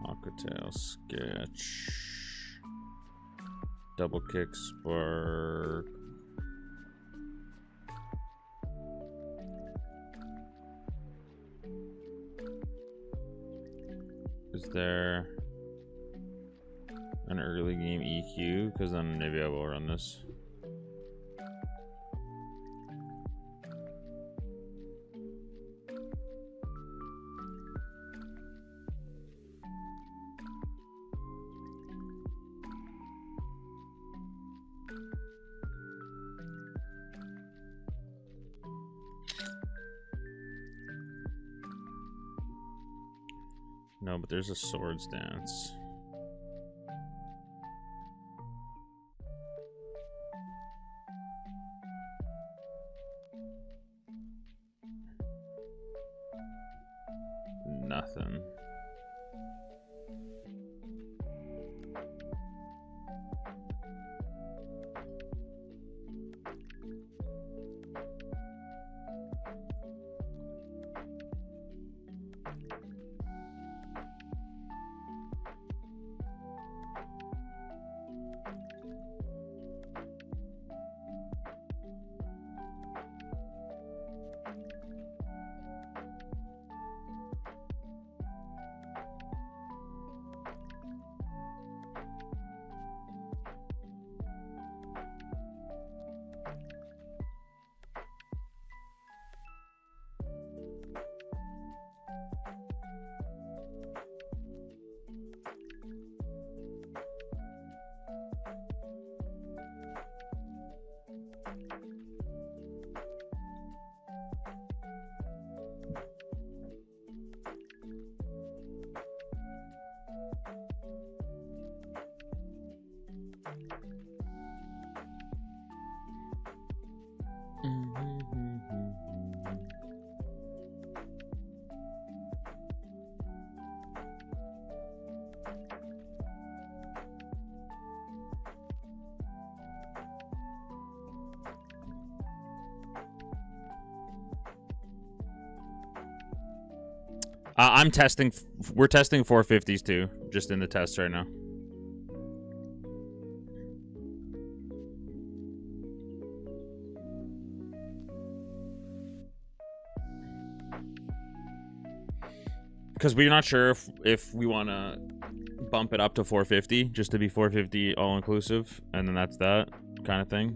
Aquatail sketch. Double kick spark. Is there an early game EQ? Because then maybe I will run this. No, but there's a swords dance. Nothing. I'm testing. We're testing 450s too, just in the test right now. Because we're not sure if we want to bump it up to 450, just to be 450 all inclusive, and then that's that kind of thing.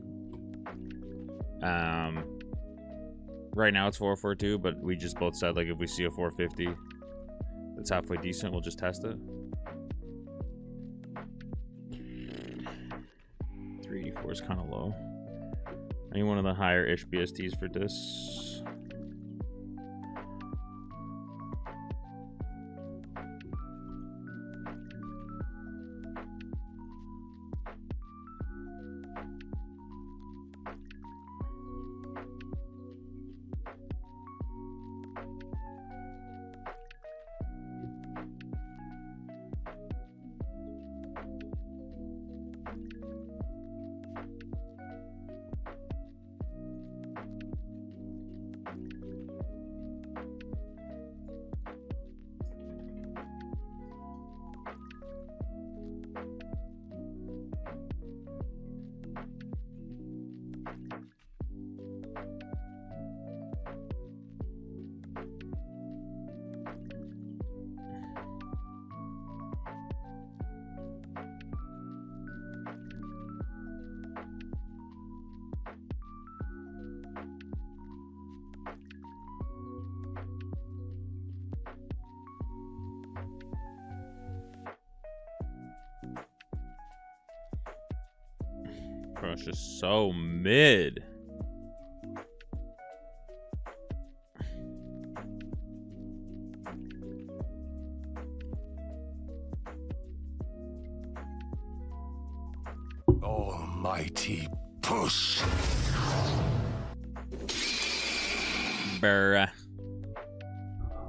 Right now it's 442, but we just both said like if we see a 450 that's halfway decent, we'll just test it. 384 is kind of low. I need one of the higher HBSTs for this. Bro, it's just so mid.
Almighty push.
Bruh.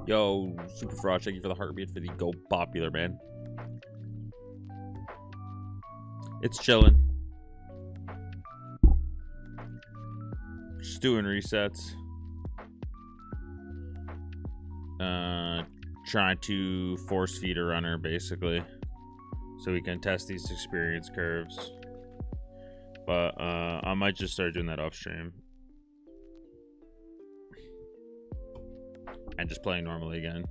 Yo, Super Fraud, thank you for the heartbeat for the Go Popular, man. It's chilling. Just doing resets. Trying to force feed a runner, basically. So we can test these experience curves. But I might just start doing that off stream. And just playing normally again.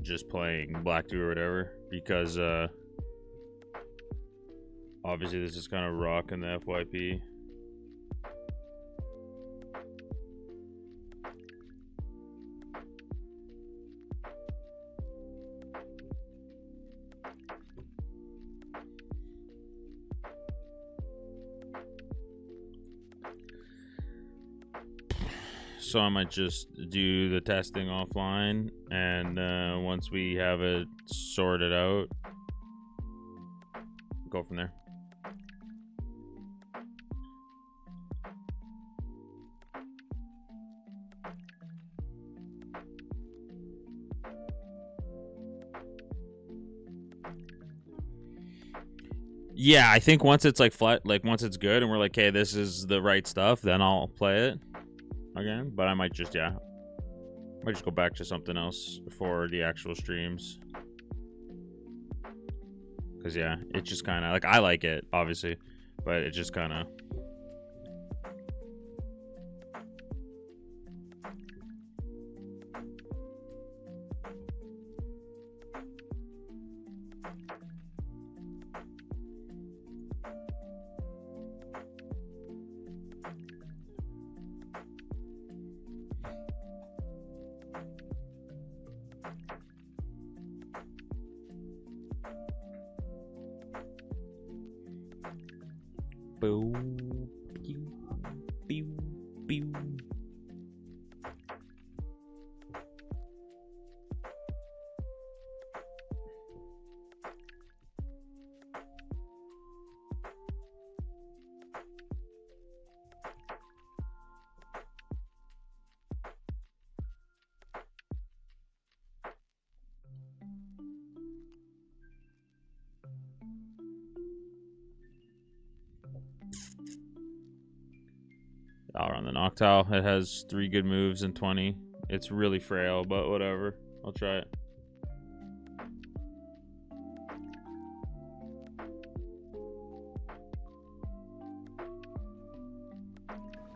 Just playing Black 2 or whatever. Because obviously this is kind of rocking the FYP. So I might just do the testing offline, and once we have it sorted out, go from there. Yeah, I think once it's like flat, like once it's good and we're like, hey, this is the right stuff, then I'll play it again. But I might just, yeah, might just go back to something else for the actual streams. Cause yeah, it's just kind of like, I like it obviously, but it just kind of. Boom, pew, pew, pew. I'll run the Noctowl. It has 3 good moves and 20. It's really frail, but whatever. I'll try it.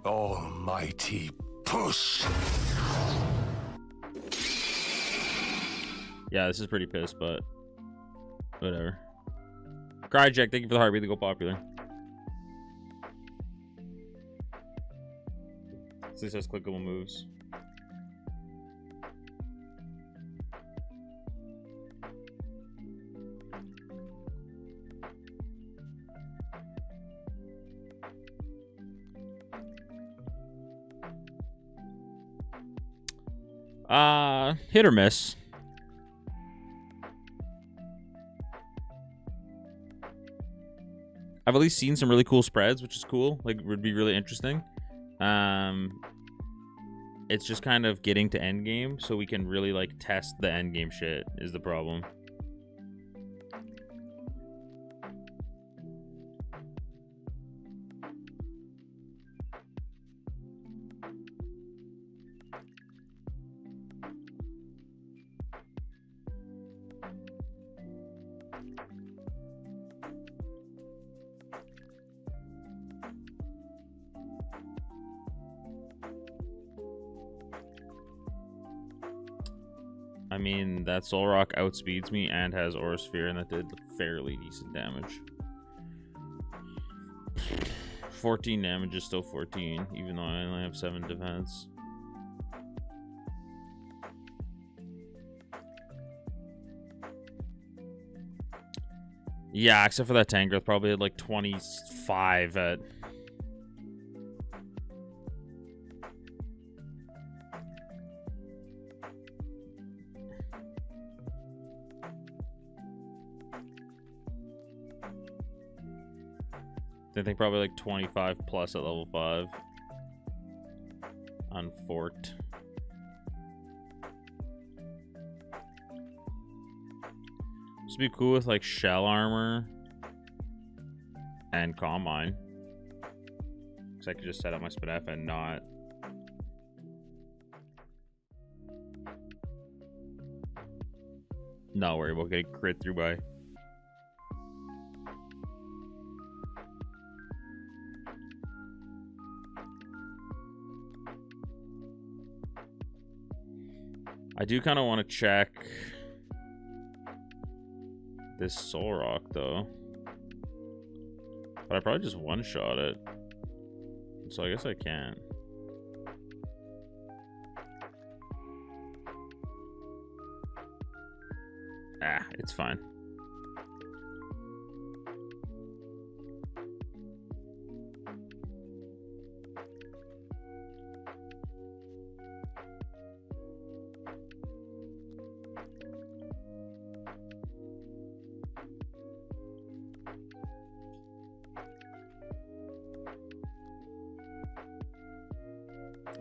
Almighty push.
Yeah, this is pretty pissed, but whatever. Cryjack, thank you for the heartbeat to go popular. This has clickable moves. Hit or miss. I've at least seen some really cool spreads, which is cool. Like, would be really interesting. It's just kind of getting to endgame, so we can really like test the endgame shit is the problem. I mean, that Soul Rock outspeeds me and has Aura Sphere, and that did fairly decent damage. 14 damage is still 14, even though I only have 7 defense. Yeah, except for that Tangrowth, probably had like 25 at... I think probably like 25 plus at level 5 on Fort. This would be cool with like shell armor and combine, because I could just set up my Spinef and not. Not worry about getting crit through by. I do kind of want to check this Soul Rock, though. But I probably just one-shot it. So I guess I can't. Ah, it's fine.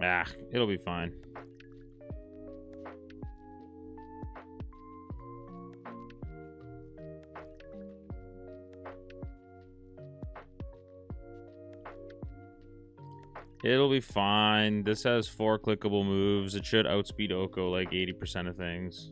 Ah, it'll be fine. It'll be fine. This has 4 clickable moves. It should outspeed Oko like 80% of things.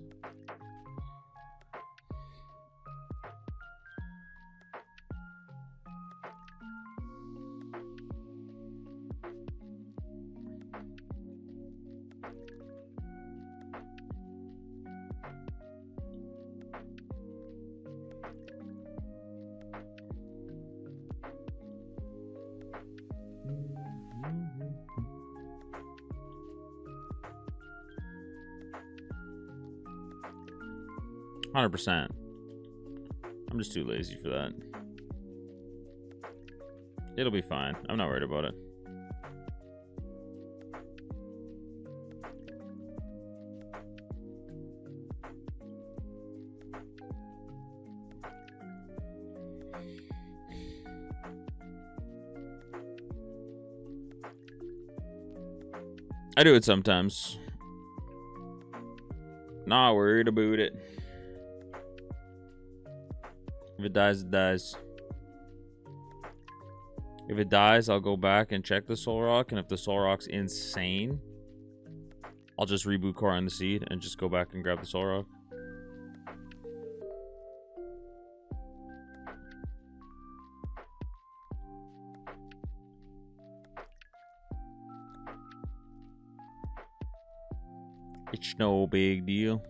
%. I'm just too lazy for that. It'll be fine. I'm not worried about it. I do it sometimes. Not worried about it. If it dies, it dies. If it dies, I'll go back and check the Soul Rock, and if the Soul Rock's insane, I'll just reboot Core on the Seed and just go back and grab the Soul Rock. It's no big deal.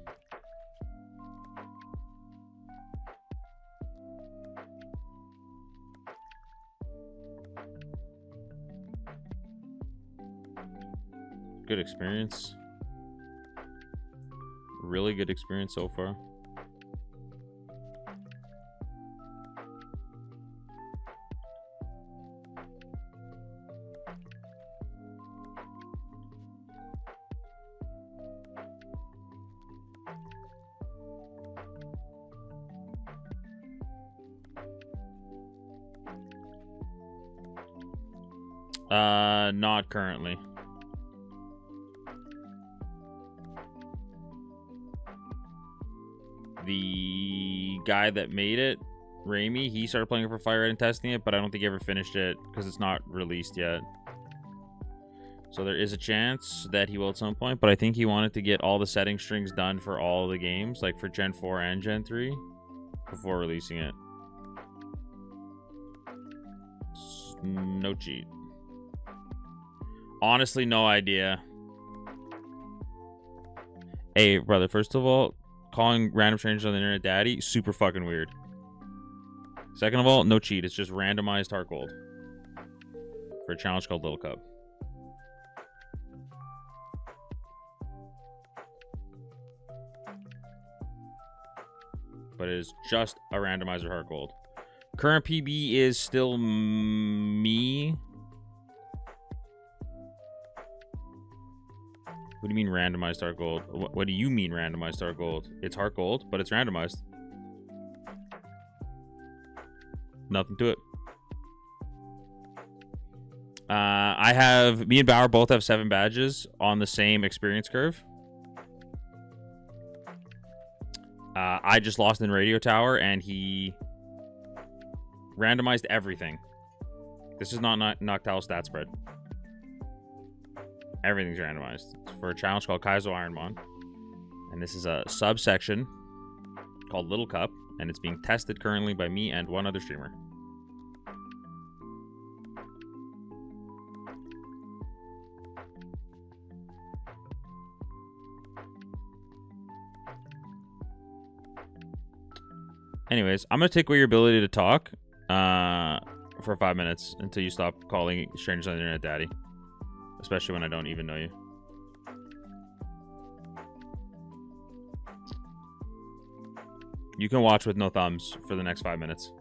Good experience. Really good experience so far. Not currently. The guy that made it, Raimi, he started playing it for Fire Red and testing it, but I don't think he ever finished it because it's not released yet. So there is a chance that he will at some point, but I think he wanted to get all the setting strings done for all the games, like for Gen 4 and Gen 3, before releasing it. No cheat. Honestly, no idea. Hey, brother, first of all, calling random strangers on the internet daddy, super fucking weird. Second of all, no cheat. It's just randomized heart gold for a challenge called Little Cup. But it is just a randomizer heart gold. Current PB is still me. What do you mean randomized heart gold? What do you mean randomized heart gold? It's heart gold, but it's randomized. Nothing to it. Me and Bauer both have 7 badges on the same experience curve. I just lost in Radio Tower, and he randomized everything. This is not Noctowl stat spread. Everything's randomized. It's for a challenge called Kaizo Ironmon. And this is a subsection called Little Cup, and it's being tested currently by me and one other streamer. Anyways, I'm going to take away your ability to talk for 5 minutes until you stop calling strangers on the internet daddy. Especially when I don't even know you. You can watch with no thumbs for the next 5 minutes.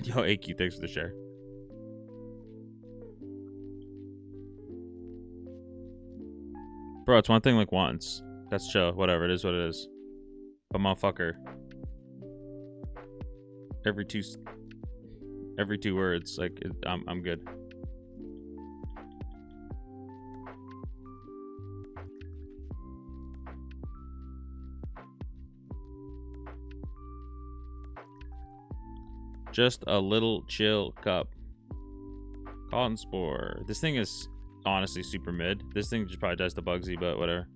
Yo, AQ, thanks for the share. Bro, it's one thing like once. That's chill. Whatever, it is what it is. But motherfucker. Every two words, like I'm good. Just a little chill cup. Cotton Spore. This thing is honestly super mid. This thing just probably does the Bugsy, but whatever.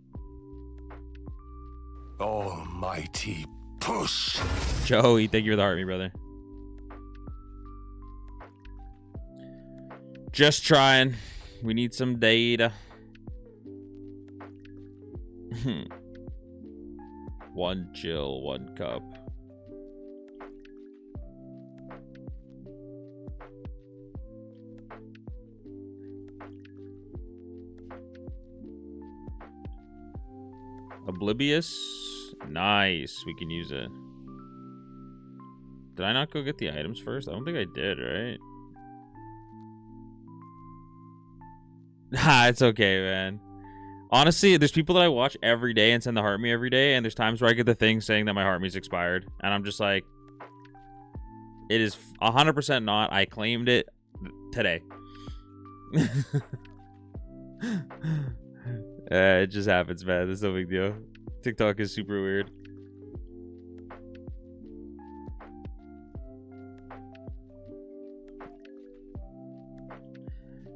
Almighty push.
Joey, thank you for the heart, me brother. Just trying. We need some data. One chill, one cup. Oblivious. Nice. We can use it. Did I not go get the items first? I don't think I did, right? It's okay, man. Honestly, there's people that I watch every day and send the heart me every day, and there's times where I get the thing saying that my heart me's expired, and I'm just like, it is 100% not. I claimed it today. It just happens, man. There's no big deal. TikTok is super weird.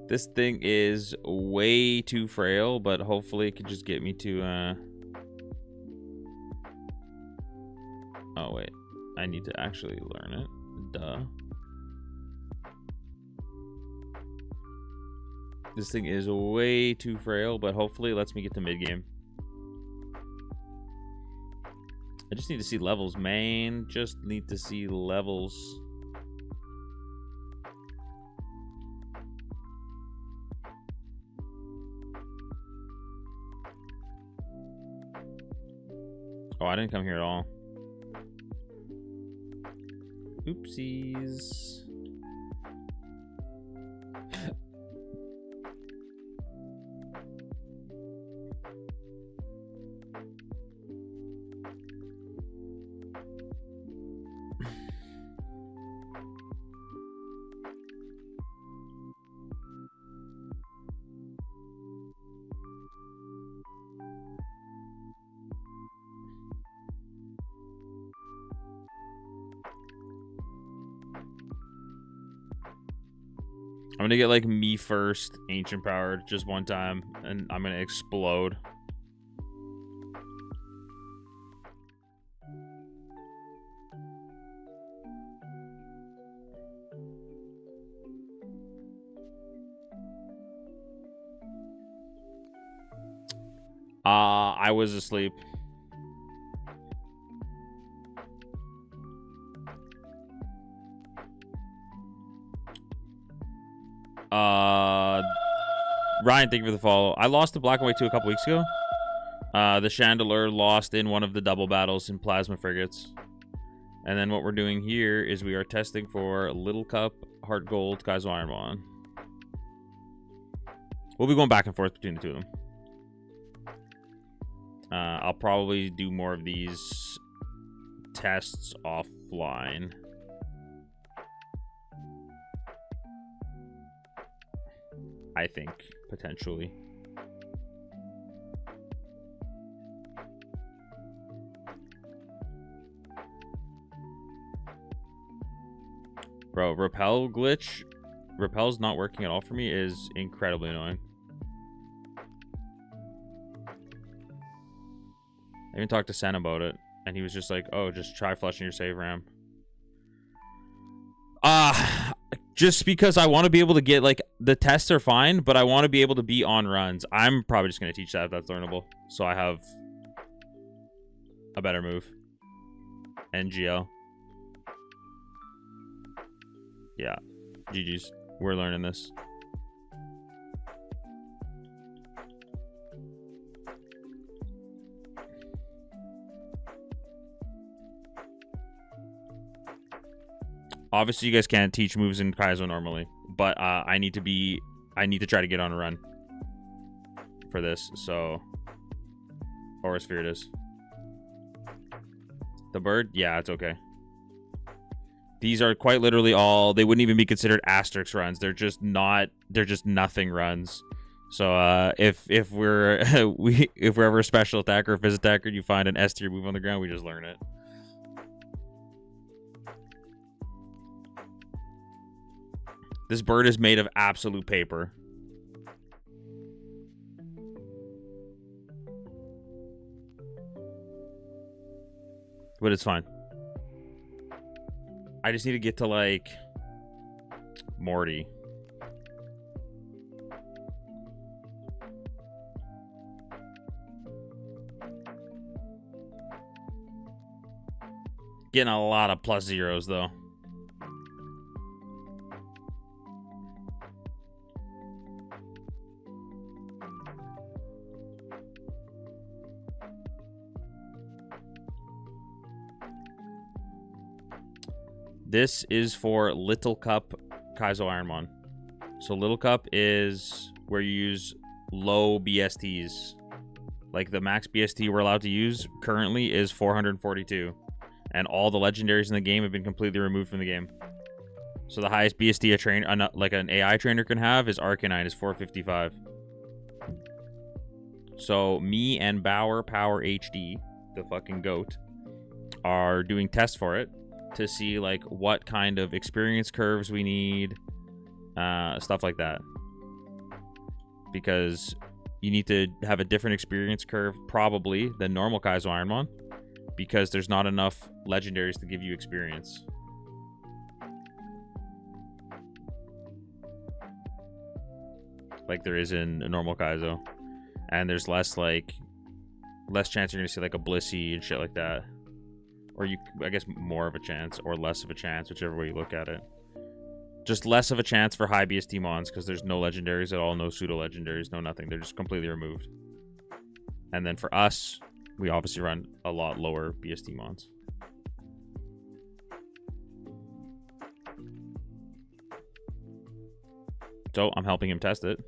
This thing is way too frail, but hopefully it can just get me to, Oh, wait. I need to actually learn it. Duh. This thing is way too frail, but hopefully it lets me get to mid-game. I just need to see levels, man. Just need to see levels. Oh, I didn't come here at all. Oopsies. I'm gonna get like me first, ancient powered, just one time, and I'm gonna explode. I was asleep. Ryan, thank you for the follow. I lost to Black and White 2 a couple weeks ago. The Chandelier lost in one of the double battles in Plasma Frigates. And then what we're doing here is we are testing for Little Cup, Heart Gold, Kaizo Ironmon. We'll be going back and forth between the two of them. I'll probably do more of these tests offline. I think, potentially. Bro, repel glitch. Repel's not working at all for me is incredibly annoying. I even talked to Sen about it, and he was just like, oh, just try flushing your save RAM. Just because I want to be able to get, like, the tests are fine, but I want to be able to be on runs. I'm probably just going to teach that if that's learnable. So I have a better move. NGL. Yeah. GG's. We're learning this. Obviously, you guys can't teach moves in Kaizo normally, but I need to try to get on a run for this. So, Aura Sphere it is. The bird, yeah, it's okay. These are quite literally all. They wouldn't even be considered asterisk runs. They're just not. They're just nothing runs. So if we're if we're ever a special attacker or phys attacker, and you find an S tier move on the ground, we just learn it. This bird is made of absolute paper. But it's fine. I just need to get to, like, Morty. Getting a lot of plus zeros, though. This is for Little Cup Kaizo Ironmon. So Little Cup is where you use low BSTs. Like the max BST we're allowed to use currently is 442. And all the legendaries in the game have been completely removed from the game. So the highest BST like an AI trainer can have is Arcanine, is 455. So me and Power HD, the fucking GOAT, are doing tests for it to see like what kind of experience curves we need, stuff like that. because you need to have a different experience curve probably than normal Kaizo Ironmon, because there's not enough legendaries to give you experience. Like there is in a normal Kaizo. And there's less chance you're gonna see like a Blissey and shit like that. Or I guess more of a chance or less of a chance, whichever way you look at it. Just less of a chance for high BST mons because there's no legendaries at all, no pseudo legendaries, no nothing. They're just completely removed. And then for us, we obviously run a lot lower BST mons. So I'm helping him test it.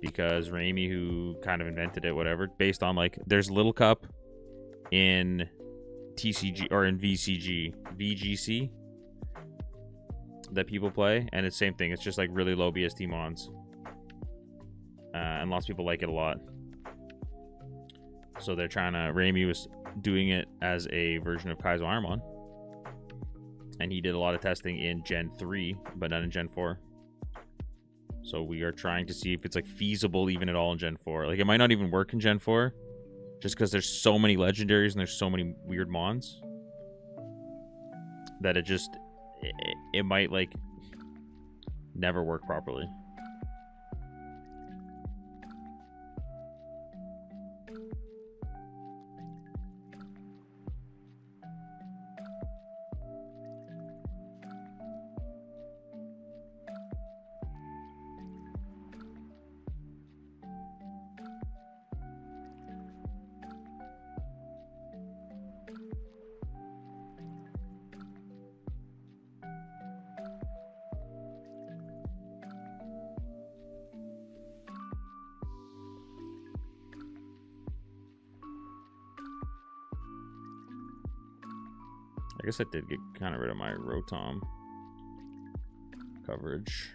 Because Raimi, who kind of invented it, whatever, based on like, there's Little Cup in TCG or in VGC that people play, and it's same thing. It's just like really low BST mons, and lots of people like it a lot. So they're trying to. Raimi was doing it as a version of Kaizo Ironmon, and he did a lot of testing in Gen 3, but not in Gen 4. So we are trying to see if it's like feasible even at all in Gen 4. Like it might not even work in Gen 4, just because there's so many legendaries and there's so many weird mons that it might like never work properly. I guess I did get kind of rid of my Rotom coverage.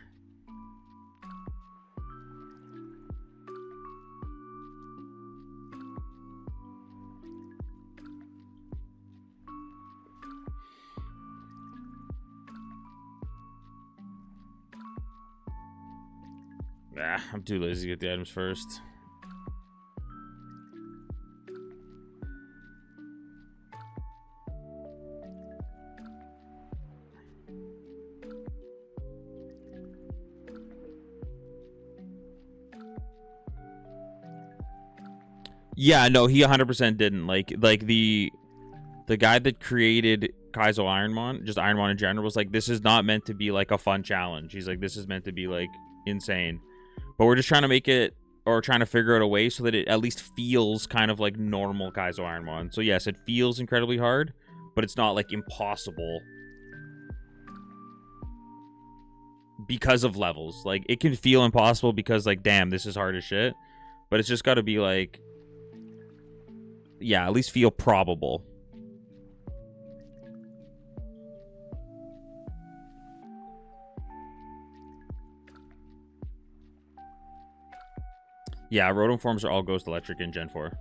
I'm too lazy to get the items first. Yeah, no, he 100% didn't. Like the guy that created Kaizo Ironmon, just Ironmon in general, was like, this is not meant to be like a fun challenge. He's like, this is meant to be like insane. But we're just trying to make it, or trying to figure out a way so that it at least feels kind of like normal Kaizo Ironmon. So yes, it feels incredibly hard, but it's not like impossible because of levels. Like it can feel impossible because like, damn, this is hard as shit. But it's just got to be like, yeah, at least feel probable. Yeah, Rotom forms are all Ghost Electric in Gen 4.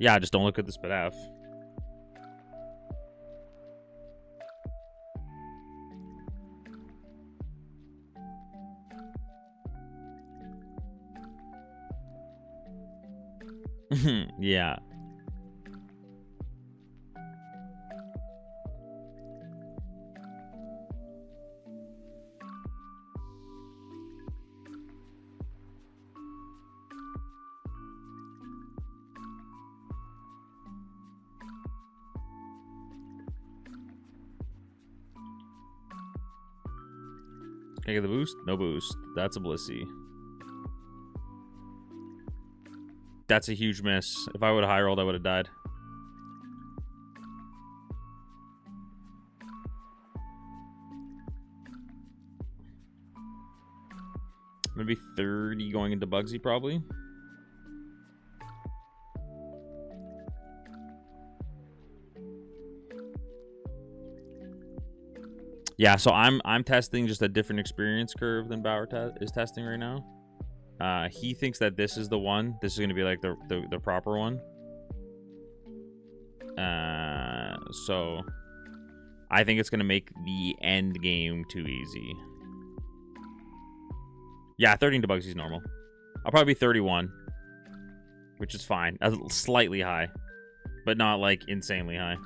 Yeah, just don't look at the Spadaf. Yeah. Can I get the boost? No boost. That's a Blissey. That's a huge miss. If I would have high rolled, I would have died. Maybe 30 going into Bugsy, probably. Yeah, so I'm testing just a different experience curve than Bauer is testing right now. He thinks that this is the one. This is going to be like the proper one. So I think it's going to make the end game too easy. Yeah, 13 to Bugsy's normal. I'll probably be 31, which is fine. Slightly high, but not like insanely high.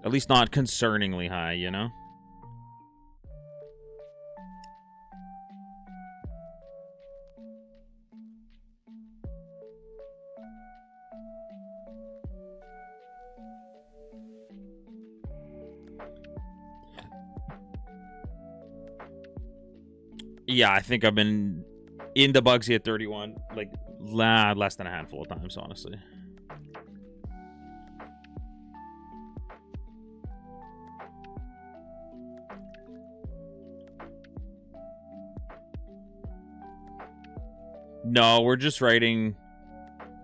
At least not concerningly high, you know? Yeah, I think I've been into Bugsy at 31, like, less than a handful of times, honestly. No, we're just writing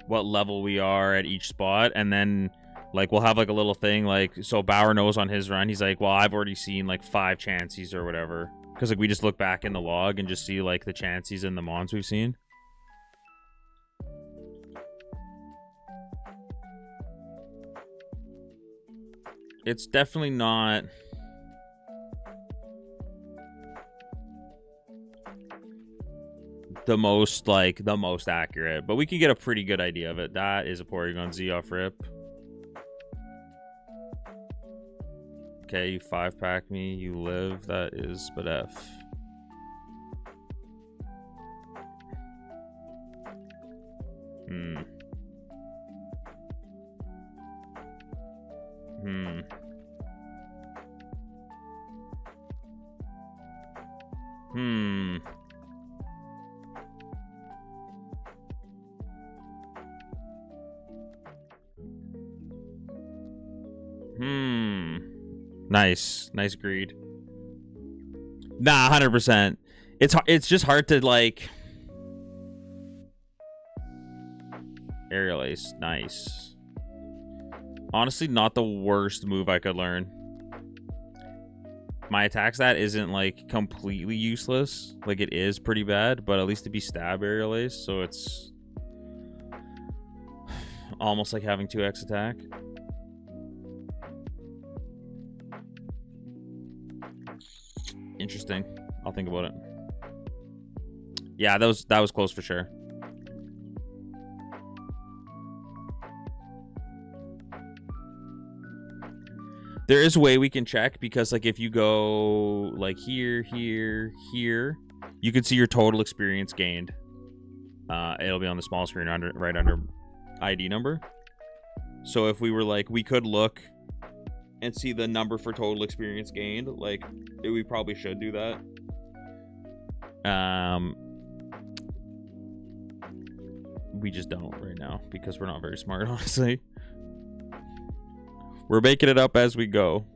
what level we are at each spot, and then, like, we'll have, like, a little thing, like, so Bauer knows on his run, he's like, well, I've already seen, like, 5 chances or whatever. Because, like, we just look back in the log and just see, like, the chances and the mons we've seen. It's definitely not... the most accurate, but we can get a pretty good idea of it. That is a Porygon Z off rip. Okay, you 5-pack me, you live. That is but F. Nice greed. Nah, 100%. It's just hard to, like... Aerial Ace, nice. Honestly, not the worst move I could learn. My attack stat isn't, like, completely useless. Like, it is pretty bad, but at least to be stab Aerial Ace, so it's... almost like having 2x attack. Interesting. I'll think about it. Yeah, that was close for sure. There is a way we can check, because, like, if you go, like, here, you can see your total experience gained. It'll be on the small screen right under ID number. So if we were, like, we could look and see the number for total experience gained. Like, we probably should do that. We just don't right now, because we're not very smart, honestly. We're making it up as we go.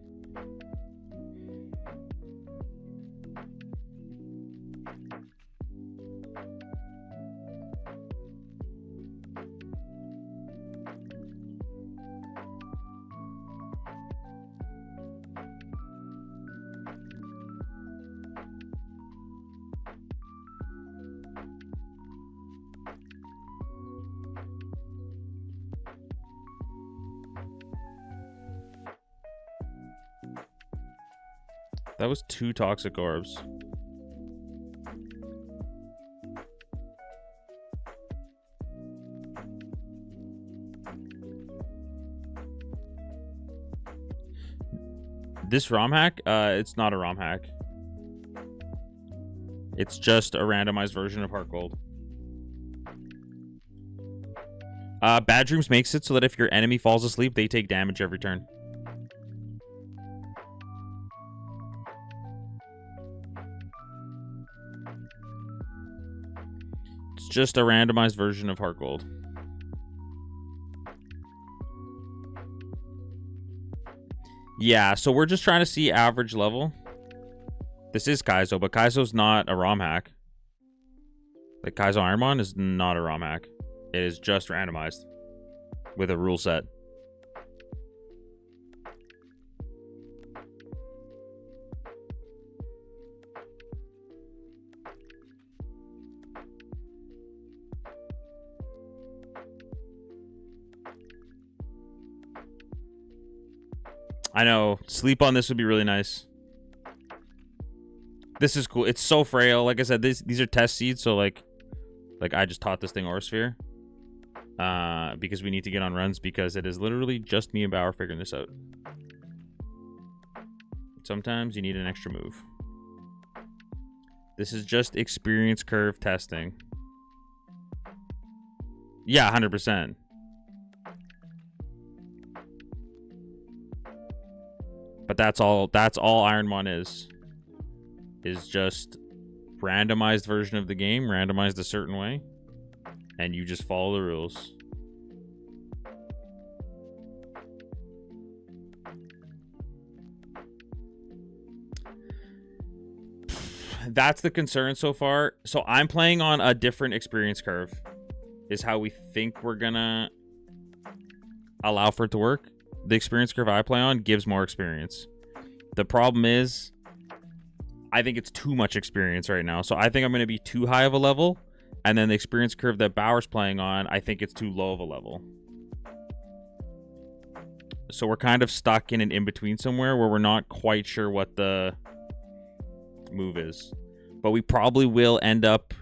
That was 2 toxic orbs. This ROM hack, it's not a ROM hack. It's just a randomized version of Heart Gold. Bad Dreams makes it so that if your enemy falls asleep, they take damage every turn. It's just a randomized version of Heart Gold. Yeah, so we're just trying to see average level. This is Kaizo, but Kaizo's not a ROM hack. Like, Kaizo Ironmon is not a ROM hack. It is just randomized with a rule set. I know. Sleep on this would be really nice. This is cool. It's so frail. Like I said, these are test seeds, so like I just taught this thing Aurasphere. Because we need to get on runs, because it is literally just me and Bauer figuring this out. Sometimes you need an extra move. This is just experience curve testing. Yeah, 100%. But that's all Ironmon is just randomized version of the game, randomized a certain way, and you just follow the rules. That's the concern so far. So I'm playing on a different experience curve, is how we think we're gonna allow for it to work. The experience curve I play on gives more experience. The problem is, I think it's too much experience right now. So I think I'm going to be too high of a level. And then the experience curve that Bauer's playing on, I think it's too low of a level. So we're kind of stuck in an in-between somewhere where we're not quite sure what the move is. But we probably will end up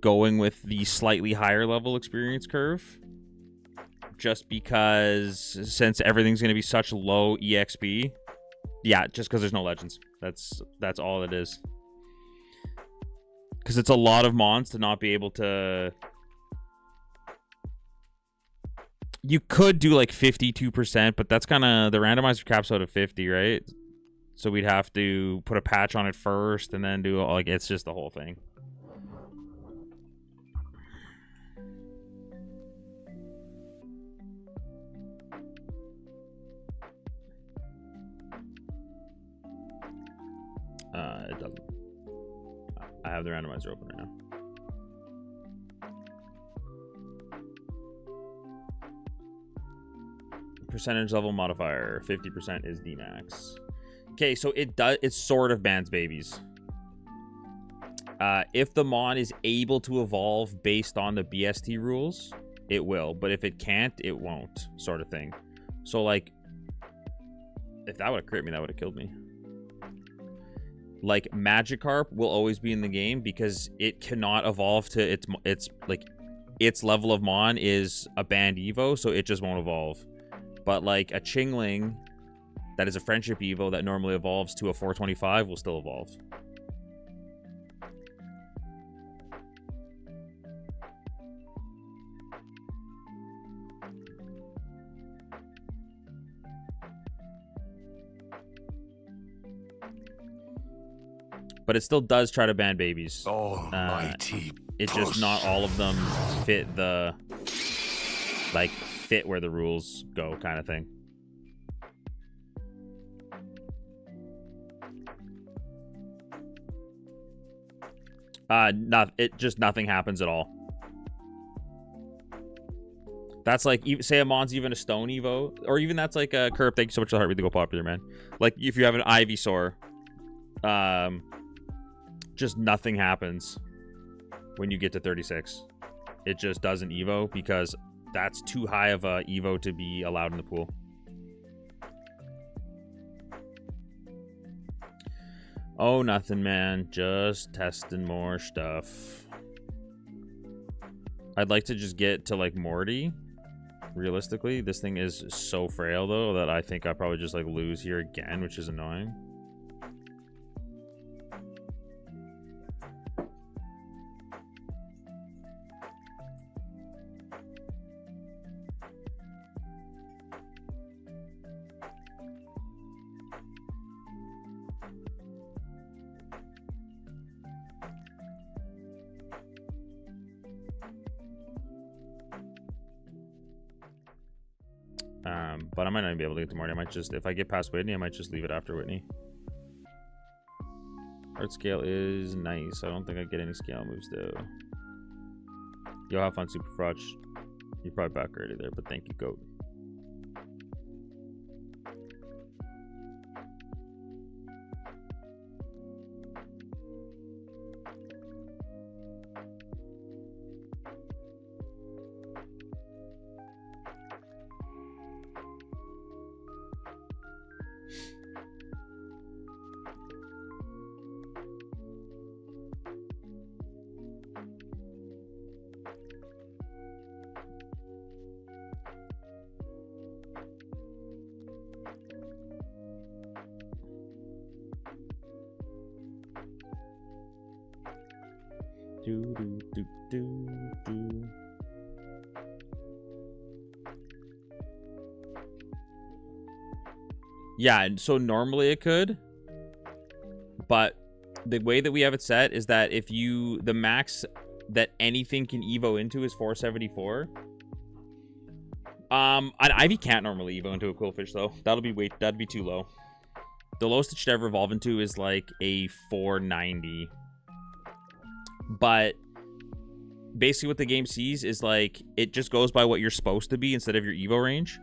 going with the slightly higher level experience curve. Just because, since everything's going to be such low EXP. Yeah, just because there's no legends. That's all it is. Because it's a lot of mons to not be able to... You could do like 52%, but that's kind of... The randomizer caps out at 50, right? So we'd have to put a patch on it first and then do... Like, it's just the whole thing. It doesn't. I have the randomizer open right now. Percentage level modifier, 50% is the max. Okay, so it sort of bans babies. If the mon is able to evolve based on the BST rules, it will. But if it can't, it won't, sort of thing. So, like, if that would have crit me, that would have killed me. Like, Magikarp will always be in the game because it cannot evolve to its level of mon is a banned Evo, so it just won't evolve. But like a Chingling that is a friendship Evo that normally evolves to a 425 will still evolve. But it still does try to ban babies.
Almighty
it's just not all of them fit the fit where the rules go, kind of thing. Nothing happens at all. That's like, say a mon's even a stone Evo, or even that's like a Curb. Thank you so much for the heartbeat to go popular, man. Like if you have an Ivysaur, just nothing happens when you get to 36. It just doesn't Evo because that's too high of a Evo to be allowed in the pool. Oh, nothing, man. Just testing more stuff. I'd like to just get to like Morty. Realistically, this thing is so frail though that I think I probably just like lose here again, which is annoying. But I might not even be able to get to Marty. I might just, if I get past Whitney, I might just leave it after Whitney. Art scale is nice. I don't think I get any scale moves though. You'll have fun, Super Frotch. You're probably back already there, but thank you, Goat. Do, do, do, do, do. Yeah, so normally it could, but the way that we have it set is that if the max that anything can evo into is 474. An Ivy can't normally evo into a Quillfish though. That'd be too low. The lowest it should ever evolve into is like a 490. But basically what the game sees is like it just goes by what you're supposed to be instead of your evo range.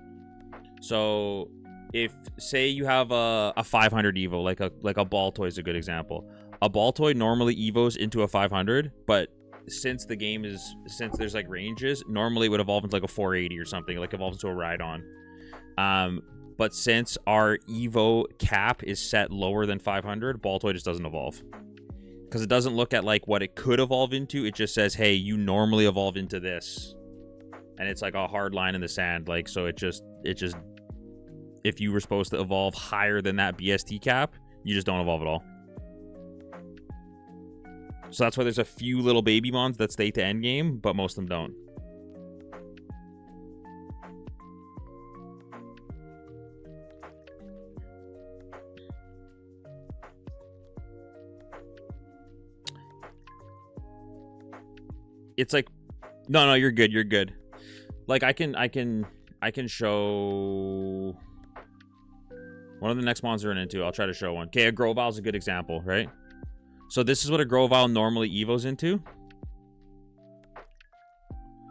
So if say you have a 500 evo, like a ball toy is a good example. A ball toy normally evos into a 500, but since there's like ranges, normally it would evolve into like a 480 or something, like evolves into a Rhydon. But since our evo cap is set lower than 500, ball toy just doesn't evolve. Because it doesn't look at like what it could evolve into. It just says, hey, you normally evolve into this. And it's like a hard line in the sand. Like, so it just if you were supposed to evolve higher than that BST cap, you just don't evolve at all. So that's why there's a few little baby mons that stay to endgame, but most of them don't. It's like, no, you're good. You're good. Like I can show one of the next mons we're into. I'll try to show one. Okay, a Grovyle is a good example, right? So this is what a Grovyle normally evos into.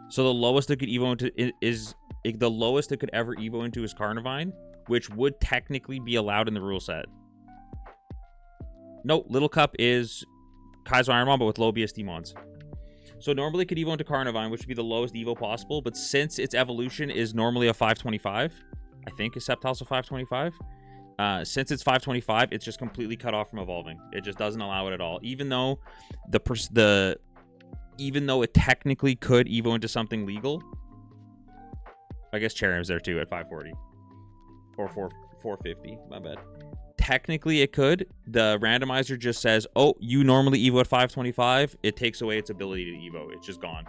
So the lowest it could evo into is the lowest it could ever evo into is Carnivine, which would technically be allowed in the rule set. No, Little Cup is Kaizo Ironmon, but with low BST mons. So normally it could evo into Carnivine, which would be the lowest evo possible, but since its evolution is normally a 525, I think is Sceptile's a 525. Since it's 525, it's just completely cut off from evolving. It just doesn't allow it at all. Even though even though it technically could evo into something legal, I guess Cherim's there too at 540 or 450. My bad. Technically, it could. The randomizer just says, "Oh, you normally evo at 525." It takes away its ability to evo. It's just gone.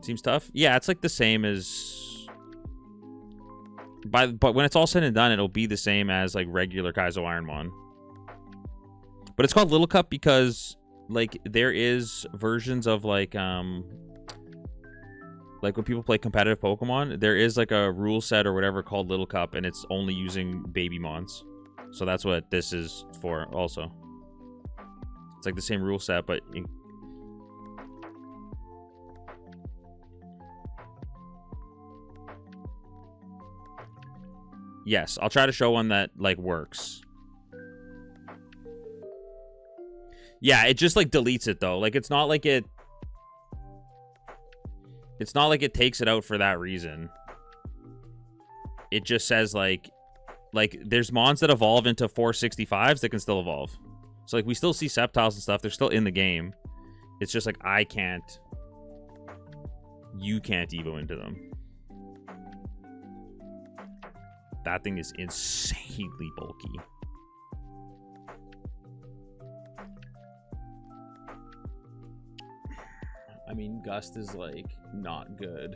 Seems tough. Yeah, it's like the same as but when it's all said and done, it'll be the same as like regular Kaizo Ironmon. But it's called Little Cup because like there is versions of like when people play competitive Pokemon, there is like a rule set or whatever called Little Cup, and it's only using baby mons. So that's what this is for also. It's like the same rule set, but yes, I'll try to show one that like works. Yeah, it just like deletes it though. Like it's not like it takes it out for that reason. It just says like there's mons that evolve into 465s that can still evolve. So like we still see Sceptiles and stuff. They're still in the game. It's just like you can't evo into them. That thing is insanely bulky. I mean, Gust is like not good.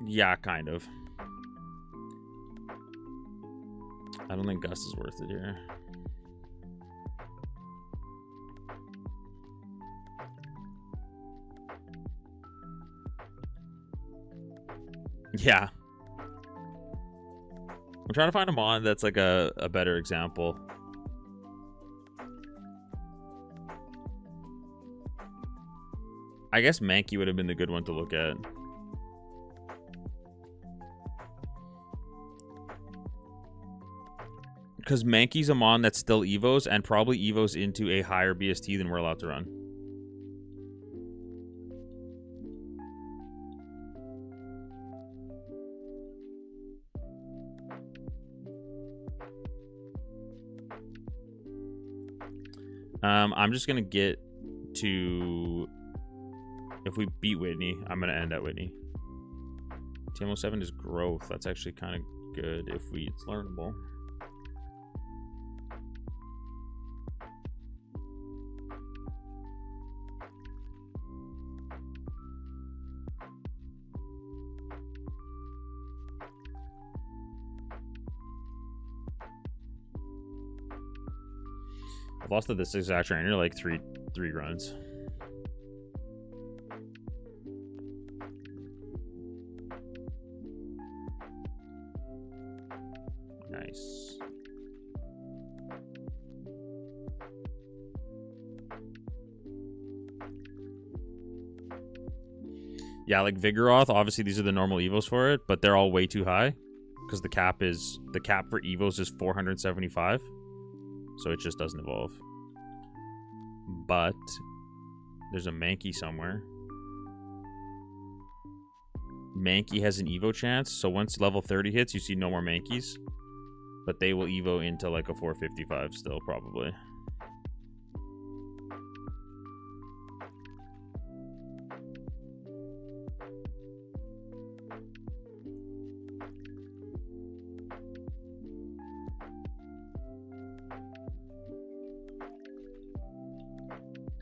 Yeah, kind of. I don't think Gust is worth it here. Yeah. I'm trying to find a mon that's like a better example. I guess Mankey would have been the good one to look at. Because Mankey's a mon that still evos and probably evos into a higher BST than we're allowed to run. I'm just gonna get to... If we beat Whitney, I'm gonna end at Whitney. TM07 is growth. That's actually kind of good if it's learnable. I've lost to this exact trainer like three runs. Nice. Yeah, like Vigoroth, obviously these are the normal evos for it, but they're all way too high because the cap for evos is 475. So it just doesn't evolve. But there's a Mankey somewhere. Mankey has an Evo chance, so once level 30 hits, you see no more Mankeys. But they will Evo into like a 455 still, probably.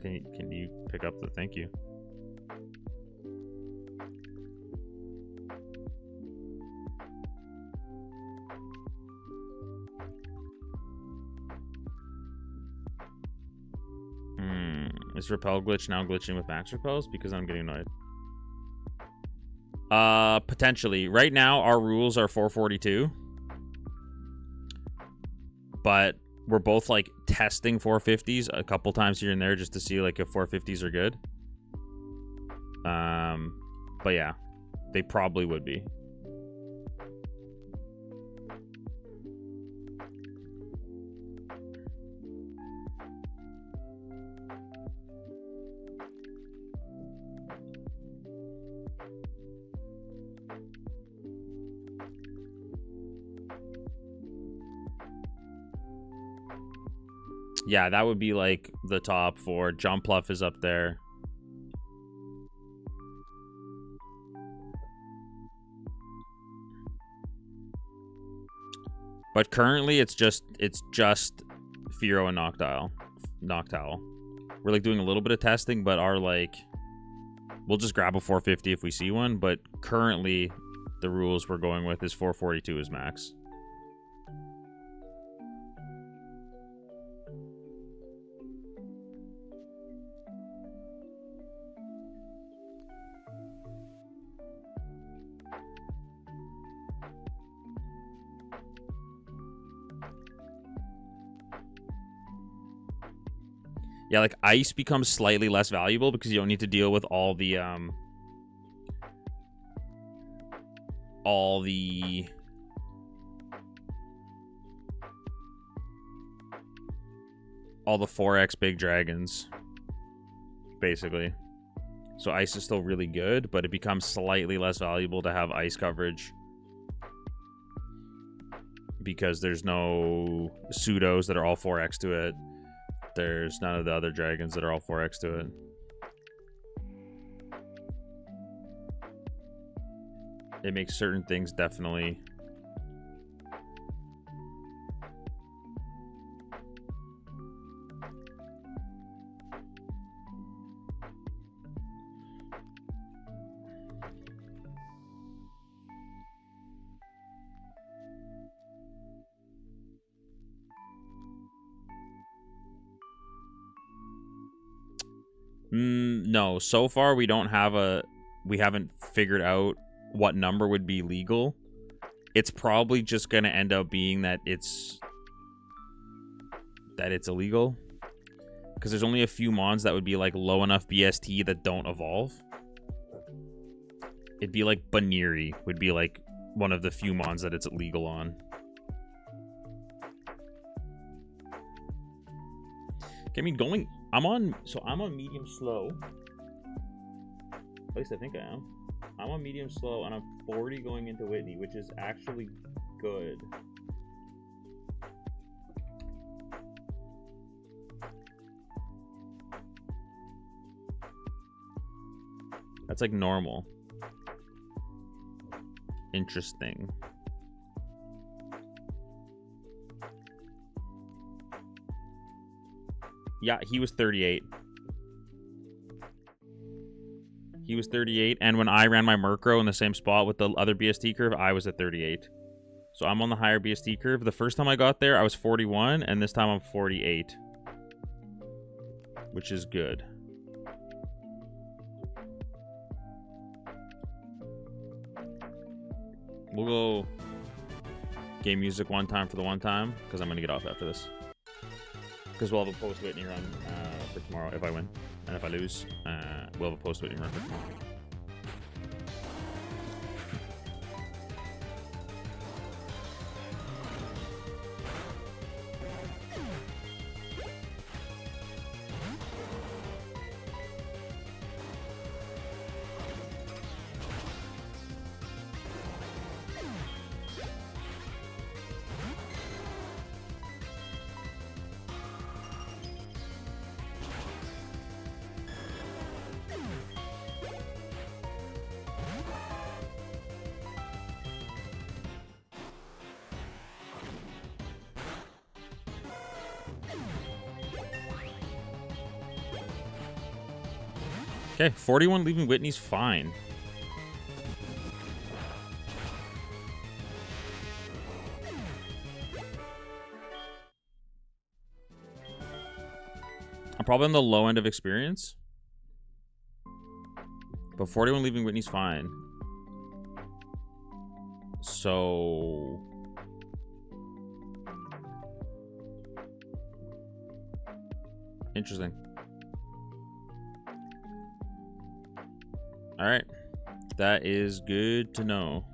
Can you pick up the thank you? Is repel glitch now glitching with max repels? Because I'm getting annoyed. Potentially. Right now, our rules are 442. But we're both like testing 450s a couple times here and there just to see like if 450s are good. But yeah, they probably would be. Yeah, that would be like the top 4. Jumpluff is up there. But currently it's just Fearow and Noctowl. We're like doing a little bit of testing, but our like we'll just grab a 450 if we see one, but currently the rules we're going with is 442 is max. Yeah, like ice becomes slightly less valuable because you don't need to deal with all the all the 4x big dragons, basically. So ice is still really good, but it becomes slightly less valuable to have ice coverage because there's no pseudos that are all 4x to it. There's none of the other dragons that are all 4x to it. It makes certain things definitely... No, so far we haven't figured out what number would be legal. It's probably just gonna end up being that it's illegal. Because there's only a few mons that would be like low enough BST that don't evolve. It'd be like Baniri would be like one of the few mons that it's legal on. I mean, I'm on medium slow. At least I think I am. I'm on medium slow, and I'm 40 going into Whitney, which is actually good. That's like normal. Interesting. Yeah, he was 38. He was 38, and when I ran my Murkrow in the same spot with the other BST curve, I was at 38. So I'm on the higher BST curve. The first time I got there, I was 41, and this time I'm 48. Which is good. We'll go game music one time for the one time, because I'm going to get off after this. Because we'll have a post-Whitney run for tomorrow if I win. And if I lose, we'll have a post-Whitney run for tomorrow. Okay, 41 leaving Whitney's fine. I'm probably on the low end of experience. But 41 leaving Whitney's fine. So... interesting. Alright. That is good to know.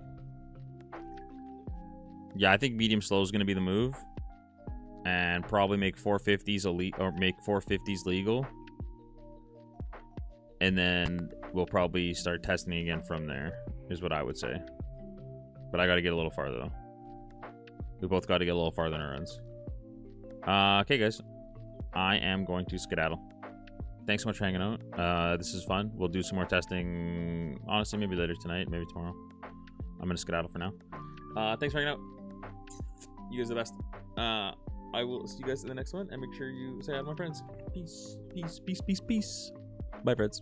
Yeah, I think medium slow is going to be the move. And probably make 450s elite, or make 450s legal. And then we'll probably start testing again from there, is what I would say. But I got to get a little farther, though. We both got to get a little farther in our runs. Okay, guys. I am going to skedaddle. Thanks so much for hanging out. This is fun. We'll do some more testing. Honestly, maybe later tonight, maybe tomorrow. I'm gonna skedaddle for now. Thanks for hanging out. You guys are the best. I will see you guys in the next one, and make sure you say hi to my friends. Peace, peace, peace, peace, peace. Bye, friends.